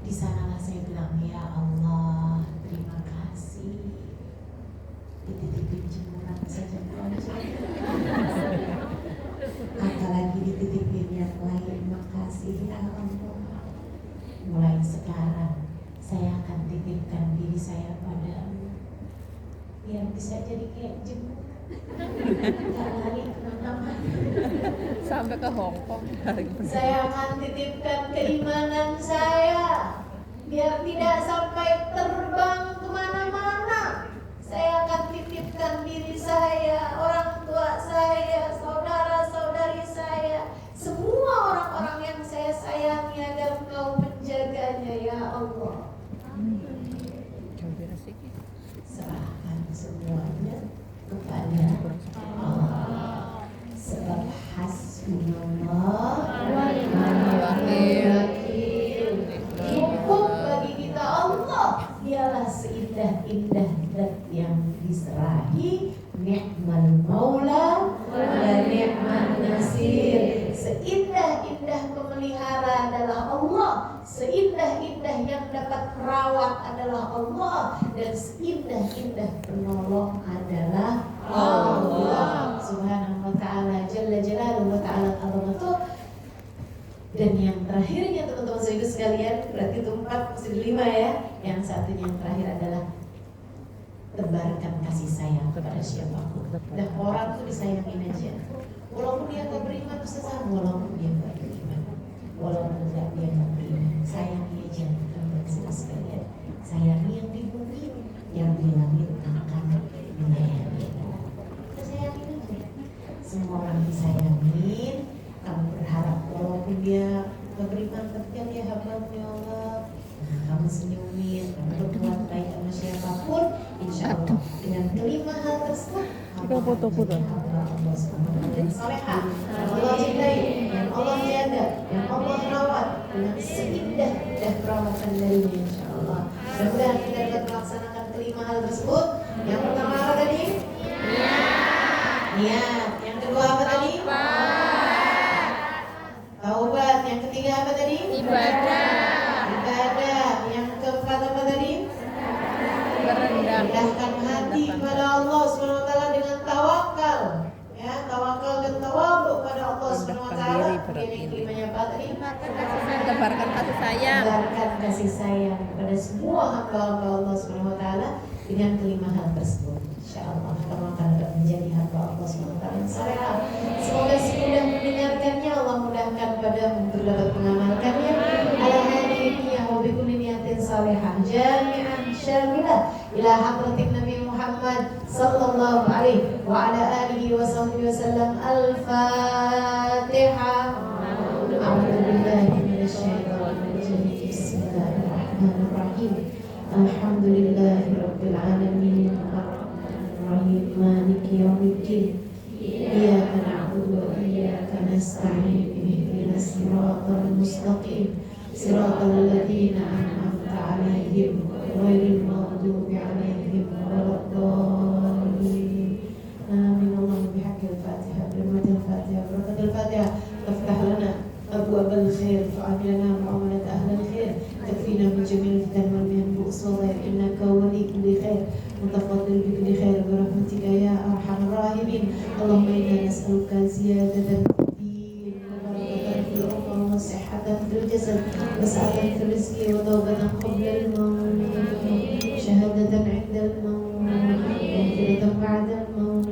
Di sanalah saya bilang, ya Allah, terima kasih. Dititipin jemuran saja bukan. Apalagi dititipin yang lain. Makasih ya Allah. Mulai sekarang saya akan titipkan diri saya padamu biar bisa jadi kayak jemuran. Gak lari kemana-mana. Sampai ke Hongkong. Saya akan titipkan keimanan saya biar tidak sampai terbang kemana-mana. Saya akan titipkan diri saya, orang tua saya, saudara-saudari saya, semua orang-orang yang saya sayangi agar Engkau menjaganya ya Allah. Serahkan semuanya kepada Allah. Sebab hasbunallah wa ni'mal wakil. Cukup bagi kita Allah. Dialah seindah-indah zat yang diserahi. Ni'mal maula wa ni'mal nasir. Seindah-indah pemelihara adalah Allah. Seindah-indah yang dapat merawat adalah Allah. Dan seindah-indah penolong adalah Allah Subhanahu wa ta'ala Jalla Jalaluhu wa ta'ala azamatuh. Dan yang terakhirnya teman-teman saudara sekalian, berarti itu 4 masih 5 ya. Yang satunya yang terakhir adalah tebarkan kasih sayang kepada siapapun. Dan orang tuh disayangin aja. Walaupun dia gak beriman, Ustazah, walaupun dia gak beriman, walaupun dia gak beriman, sayangi aja teman-teman saudara sekalian. Sayangi yang di bumi, yang di langit akan menyayangi. Kita sayangin aja. Semua orang disayangin. Kamu berharap walaupun dia gak beriman, tapi kan dia hamba ya Allah. Nah, kamu senyumin, kamu berbuat baik sama siapapun, insya Allah dengan kelima hal tersebut foto-foto Allah salehah, yang Allah cintai, yang Allah jaga, yang Allah rawat dengan seindah-indah perawatan darinya insya Allah. Mudah-mudahan kita dapat melaksanakan kelima hal tersebut. Yang pertama apa tadi? Niat. Yang kedua apa tadi? Taubat. Yang ketiga apa tadi? Ibadah. Yang keempat apa tadi? Rendahkan hati kepada Allah Subhanahu wa taala dengan tawakal. Ya, tawakal dan tawadhu kepada Allah Subhanahu wa taala. Yang kelimanya apa tadi? Tebarkan kasih sayang. Tebarkan kasih sayang kepada semua hamba-hamba Allah Subhanahu wa taala dengan kelima hal tersebut. Insyaallah kamu akan menjadi hamba Allah Subhanahu wa taala yang saleh. Semoga semudah mendengarkannya Allah mudahkan padamu untuk dapat mengamalkannya. Ala hadhihi wa bi kulli niyatin salihah jami'an syamilah ila hadratin Nabi Muhammad sallallahu alaihi wa ala alihi wa sahbihi wasallam. Al-Fatihah. A'udzu billahi minasyaitonir rajim. Bismillahirrahmanirrahim. Alhamdulillahi rabbil alamin. Ar-Rahmanir Rahim. Maliki yaumiddin. Iyyaka na'budu wa iyyaka nasta'in. Ihdinas siratal mustaqim. Siratal ladzina an'amta 'alaihim ghairil maghdubi 'alaihim waladdallin. Amin. Allahumma bihaqqil Fatihah, birahmatil Fatihah, barakatil Fatihah. Taftah lana abwabal khair, fa'amilna mu'amalat ahlil khair. Takfina min jamil fitan wal mihan bu'us wa dhair. Innaka wali kulli khair, mutafaddil bi kulli khair, birahmatika ya arhamar rahimin. Allahumma inna nas'aluka ziyadatan صحة في الجسد وسعة في الرزق وتوبة قبل الموت شهادة عند الموت ومغفرة بعد الموت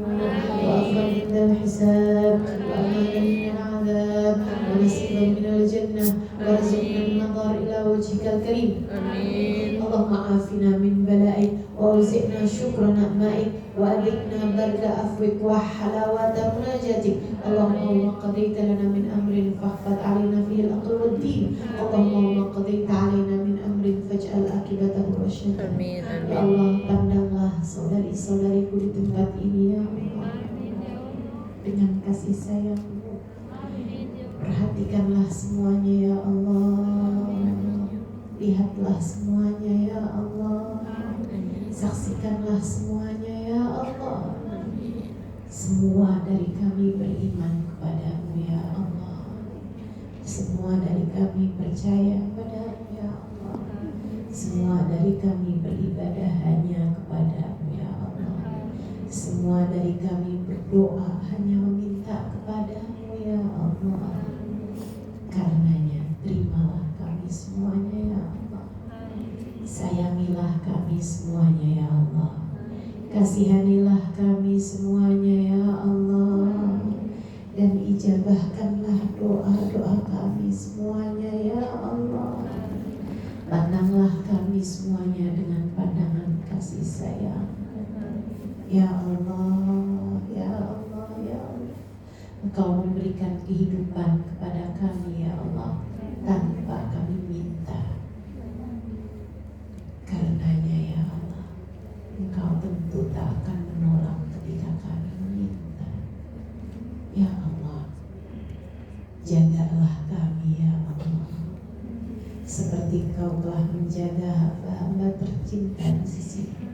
wajhikal karim. Amin. Allahumma afina min bala'ik wa uzi'na syukra na'ma'ik wa adikna barda afwik wa halawata munajatik. Allahumma qadaita lana min amrin fahfad alina fihi al-aql wa din. Allahumma qadaita alina min amrin faj'al akibatahu rasyada. Amin. Ya Allah, pandanglah saudari-saudariku di tempat ini ya Allah dengan kasih sayang-Mu. Perhatikanlah semuanya ya Allah. Lihatlah semuanya ya Allah. Saksikanlah semuanya ya Allah. Semua dari kami beriman kepada-Mu ya Allah. Semua dari kami percaya kepada-Mu ya Allah. Semua dari kami beribadah hanya kepada-Mu ya Allah. Semua dari kami berdoa hanya meminta kepada-Mu ya Allah. Karenanya terimalah kami semuanya ya Allah. Sayangilah kami semuanya ya Allah. Kasihanilah kami semuanya ya Allah. Dan ijabahkanlah doa-doa kami semuanya ya Allah. Pandanglah kami semuanya dengan pandangan kasih sayang. Ya Allah, ya Allah, ya Allah. Engkau memberikan kehidupan kepada kami ya Allah tanpa kami minta. Karenanya ya Allah, Engkau tentu tak akan menolak ketika kami meminta. Ya Allah, jagalah kami ya Allah, seperti Engkau telah menjaga hamba-hamba tercinta di sisi-Mu.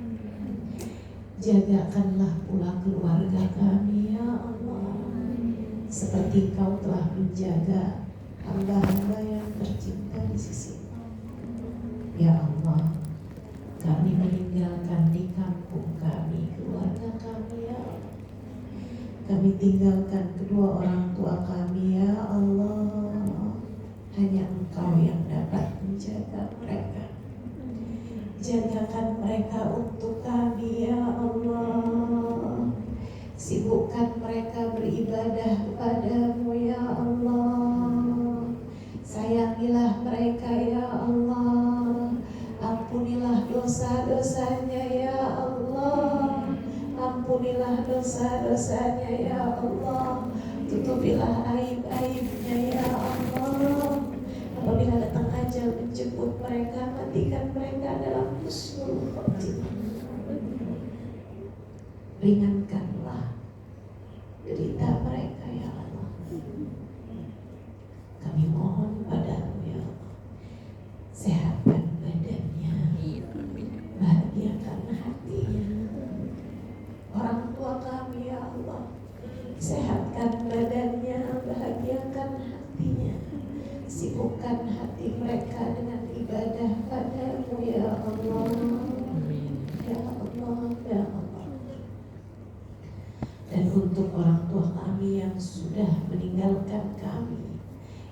Jagakanlah pula keluarga kami ya Allah, seperti Engkau telah menjaga hamba-hamba yang tercinta di sisi-Mu. Ya Allah, kami meninggalkan di kampung kami keluarga kami ya Allah. Kami tinggalkan kedua orang tua kami ya Allah. Hanya Engkau yang dapat menjaga mereka. Jagakan mereka untuk kami ya Allah. Sibukkan mereka beribadah kepada-Mu ya Allah. Sayangilah mereka ya Allah. Ampunilah dosa-dosanya ya Allah. Ampunilah dosa-dosanya ya Allah. Tutupilah aib-aibnya ya Allah. Apabila datang ajal menjemput mereka, matikan mereka dalam husnul khotimah. Ringankanlah derita mereka ya Allah. Kami mohon padamu ya Allah, sehatkan badannya, bahagiakan hatinya. Orang tua kami ya Allah, sehatkan badannya, bahagiakan hatinya. Sibukkan hati mereka dengan ibadah padamu ya Allah. Ya Allah, ya Allah. Dan untuk orang tua kami yang sudah meninggalkan kami,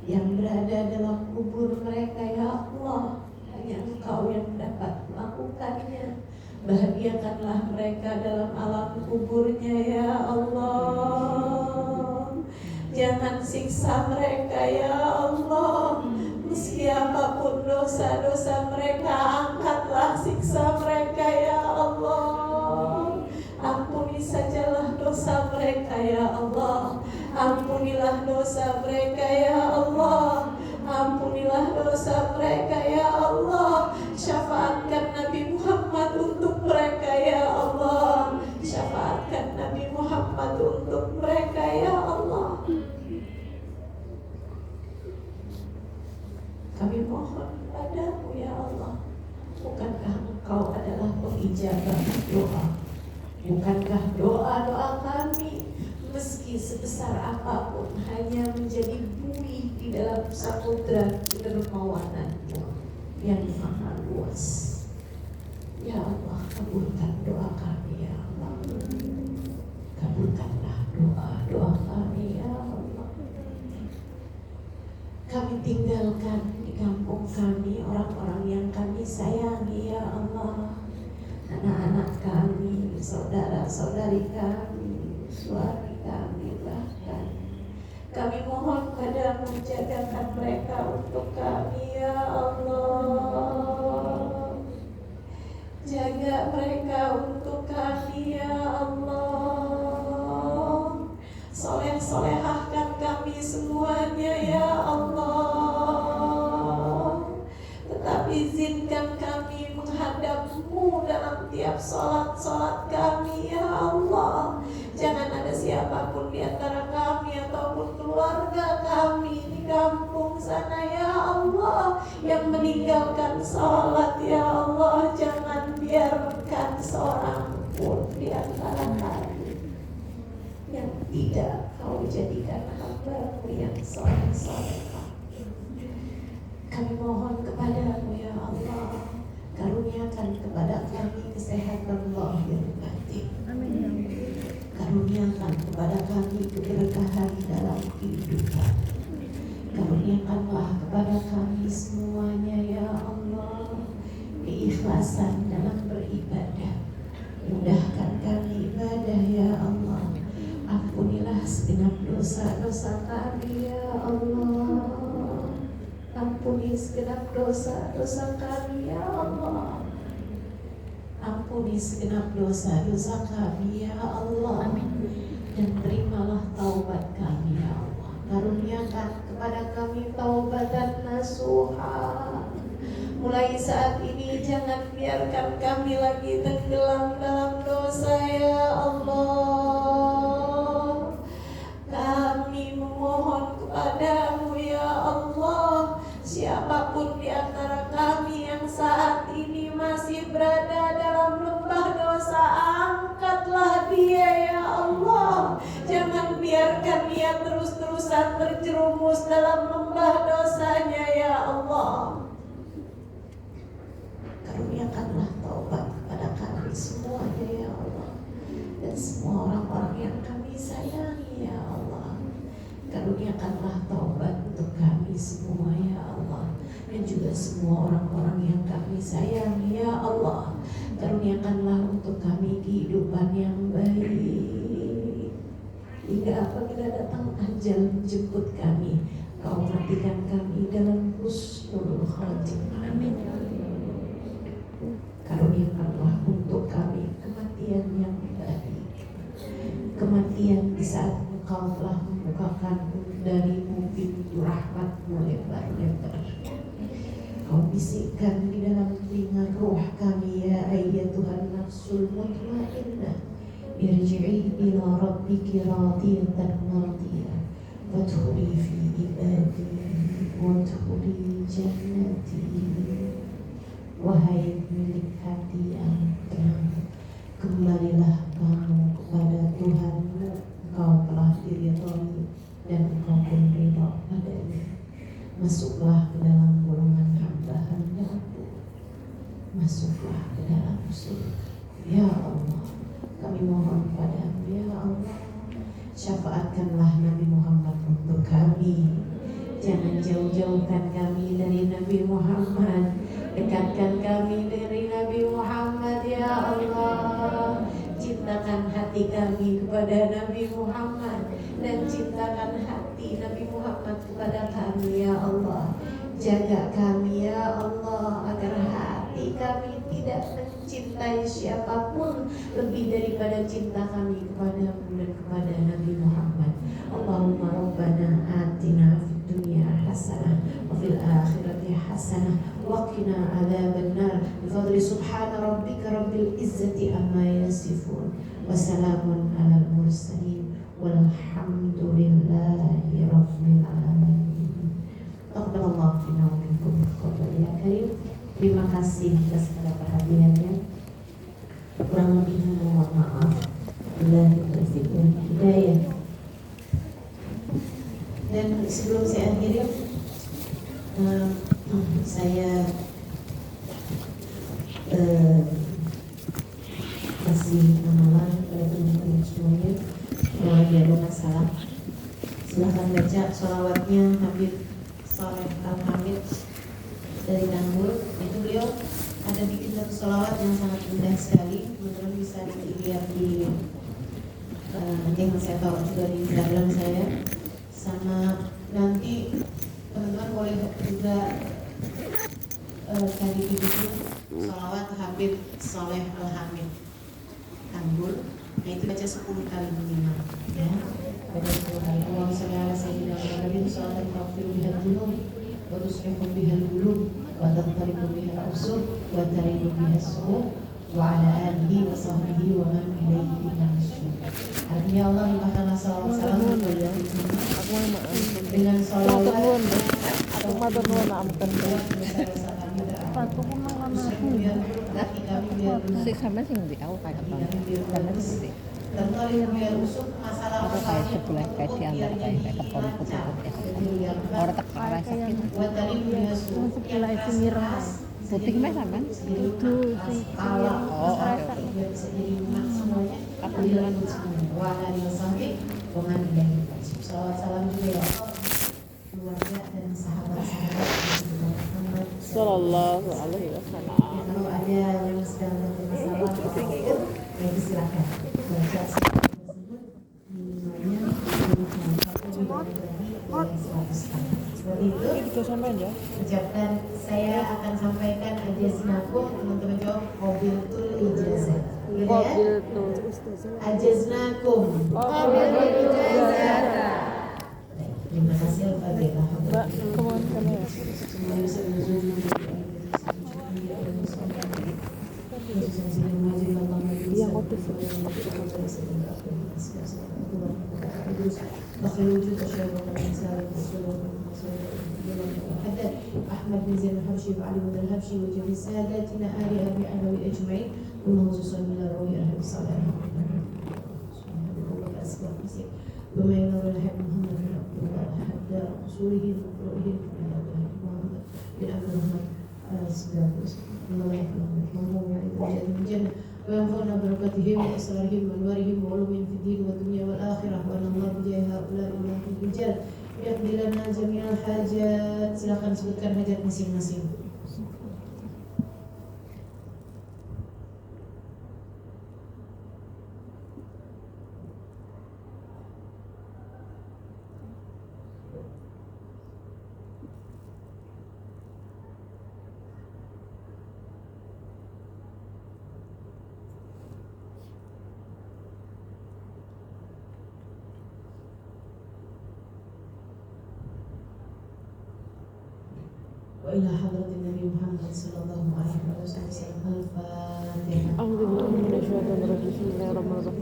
yang berada dalam kubur mereka ya Allah, hanya Engkau yang dapat melakukannya. Bahagiakanlah mereka dalam alam kuburnya ya Allah. Jangan siksa mereka ya Allah. Meski apapun dosa-dosa mereka, angkatlah siksa mereka ya Allah. Ampuni sajalah dosa mereka ya Allah. Ampunilah dosa mereka ya Allah. Ampunilah dosa mereka ya Allah. Syafaatkan Nabi Muhammad untuk mereka ya Allah. Syafaatkan Nabi Muhammad untuk mereka ya Allah. Kami mohon padamu ya Allah. Bukankah Engkau adalah pengijabah doa? Bukankah doa-doa kami meski sebesar apapun hanya menjadi buih di dalam samudra kedermawanan-Mu yang maha luas? Ya Allah, kabulkan doa kami ya Allah. Kabulkanlah doa-doa kami ya Allah. Kami tinggalkan di kampung kami orang-orang yang kami sayangi ya Allah. Anak-anak kami, saudara-saudari kami, suami kami, bahkan Kami mohon padamu, jagakan mereka untuk kami ya Allah. Jaga mereka untuk kami ya Allah. Soleh-solehahkan kami semuanya ya Allah. Tetap izinkan kami menghadap-Mu dalam tiap sholat kami ya Allah. Jangan ada siapapun di antara kami ataupun keluarga kami di kampung sana ya Allah yang meninggalkan sholat ya Allah. Jangan biarkan seorang pun di antara kami yang tidak Kau jadikan hamba-Mu yang soleh-soleh. Kami mohon kepadamu ya Allah, karuniakan kepada kami kesehatan lahir batin. Amin. Karuniakan kepada kami keberkahan dalam kehidupan. Karuniakanlah kepada kami semuanya ya Allah keikhlasan dalam beribadah. Mudahkan kami ibadah ya Allah. Ampunilah segenap dosa-dosa kami ya Allah. Ampuni segenap dosa-dosa kami ya Allah. Ampuni segenap dosa-dosa kami ya Allah. Amin. Dan terimalah taubat kami ya Allah. Karuniakan kepada kami taubatan nasuha. Mulai saat ini jangan biarkan kami lagi tenggelam dalam dosa ya Allah. Kami memohon kepadamu ya Allah, siapapun di antara kami yang saat ini masih berada dalam lembah dosa, angkatlah dia ya Allah. Jangan biarkan dia terus-terusan terjerumus dalam lembah dosanya ya Allah. Karuniakanlah taubat kepada kami semuanya ya Allah, dan semua orang-orang yang kami sayangi ya Allah. Karuniakanlah taubat untuk kami semua ya Allah, dan juga semua orang-orang yang kami sayangi ya Allah. Karuniakanlah untuk kami kehidupan yang baik, hingga apabila datang ajal menjemput kami, Kau matikan kami dalam husnul khotimah. Amin. Karuniakanlah untuk kami kematian yang baik, kematian di saat Engkau telah membukakan dari-Mu pintu rahmat-Mu lebar-lebar. Kau bisikkan di dalam telinga ruh kami, ya ayyatuhan nafsul mutmainnah, irji'i ila rabbiki radiyatan mardiyah, wadkhuli fi ibadi wadkhuli jannati. Wahai milik hati yang tenang, kembalilah kamu kepada Tuhanmu. Engkau telah diridhoi dan Engkau pun ridha padanya. Masuklah ke dalam golongan hamba-hamba-Mu. Masuklah ke dalam surga ya Allah. Kami mohon padamu ya Allah, syafaatkanlah Nabi Muhammad untuk kami. Jangan jauh-jauhkan kami dari Nabi Muhammad. Dekatkan kami dari Nabi Muhammad ya Allah. Cintakan hati kami kepada Nabi Muhammad, dan cintakan hati Nabi Muhammad kepada kami ya Allah. Jaga kami ya Allah, agar hati kami tidak mencintai siapapun lebih daripada cinta kami kepadamu dan kepada Nabi Muhammad. Allahumma rabbana atina fid dunya hasanah wa fil akhirati hasanah wa qina adzaban nar. Bi fadli subhana rabbika rabbil izzati amma yasifun wa salamun alal mursalin walhamdulillahi rabbil alamin. Taqabbalallahu minna wa minkum ya karim. Terima kasih atas segala perhatiannya. Kurang lebihnya mohon maaf. Billahi taufiq wal hidayah. Dan sebelum saya akhiri, saya kasih amalan kepada teman-teman semuanya. Kalau ada masalah, silahkan baca sholawatnya Habib Saleh Al-Hamid dari Nanggur. Itu beliau ada bikin satu sholawat yang sangat indah sekali. Teman-teman bisa dilihat di nanti yang saya taruh juga di Instagram saya. sama nanti teman-teman boleh juga tadi itu sholawat Habib Soleh Al-Hamid Tanggul. Nah itu baca 10 kali minimal ya. Baca 10 kali. Allahumma sholli ala sayyidina Muhammadin sholatan taghfiru bihal dzunub wa tusrifu bihal qulub wa tantariqu bihal usub wa tariqu bihas su'ub wa ala alihi wa sahbihi wa man ilaihi minasy. Artinya Allah limpahkanlah salawat salam dengan sholawat Aku matur nuwun ampun. Sik sampean sing ndi aku kayak apa? Sampean sing ndi? Aku kayak sebelah kayak di antara kayak kepon putih-putih. Orang tak keras sakit. Sebelah itu mireng. Putih mah sampean? Itu sih. Oh, oke. Apa bilang? Salawat salam juga ya keluarga dan sahabat-sahabat Muhammad Sallallahu alaihi wasallam. kalau ada yang sedang bermasalah ya silakan baca tersebut minimalnya seperti itu sampean ya. ucapkan saya akan sampaikan aja sinakum teman-teman jawab qabiltul ijazah gitu ya ajaznakum terima kasih Al-Fatihah. Mbak, kemana sana ya? Iya, kopi sih. أحمد بن زين الحبشي وعلي بن الحبشي وجميع ساداتنا آل أبي علوي أجمعين وموزوس من الروي أهل الصلاة وما ينور الحب محمد بن عبد الله حتى رسوله وقرئه محمد بن عبد الرحمن الله يحفظهم ويعيد من الجنة وينفعنا بركاتهم وأسرارهم وأنوارهم وعلومهم في الدين والدنيا والآخرة وأن الله بجاه هؤلاء أولئك الرجال يقضي لنا جميع الحاجات. Silakan sebutkan hajat masing-masing. وإلى حضرة النبي محمد صلى الله عليه وسلم الفاتحة. أعوذ بالله من الشيطان الرجيم. بسم الله الرحمن الرحيم.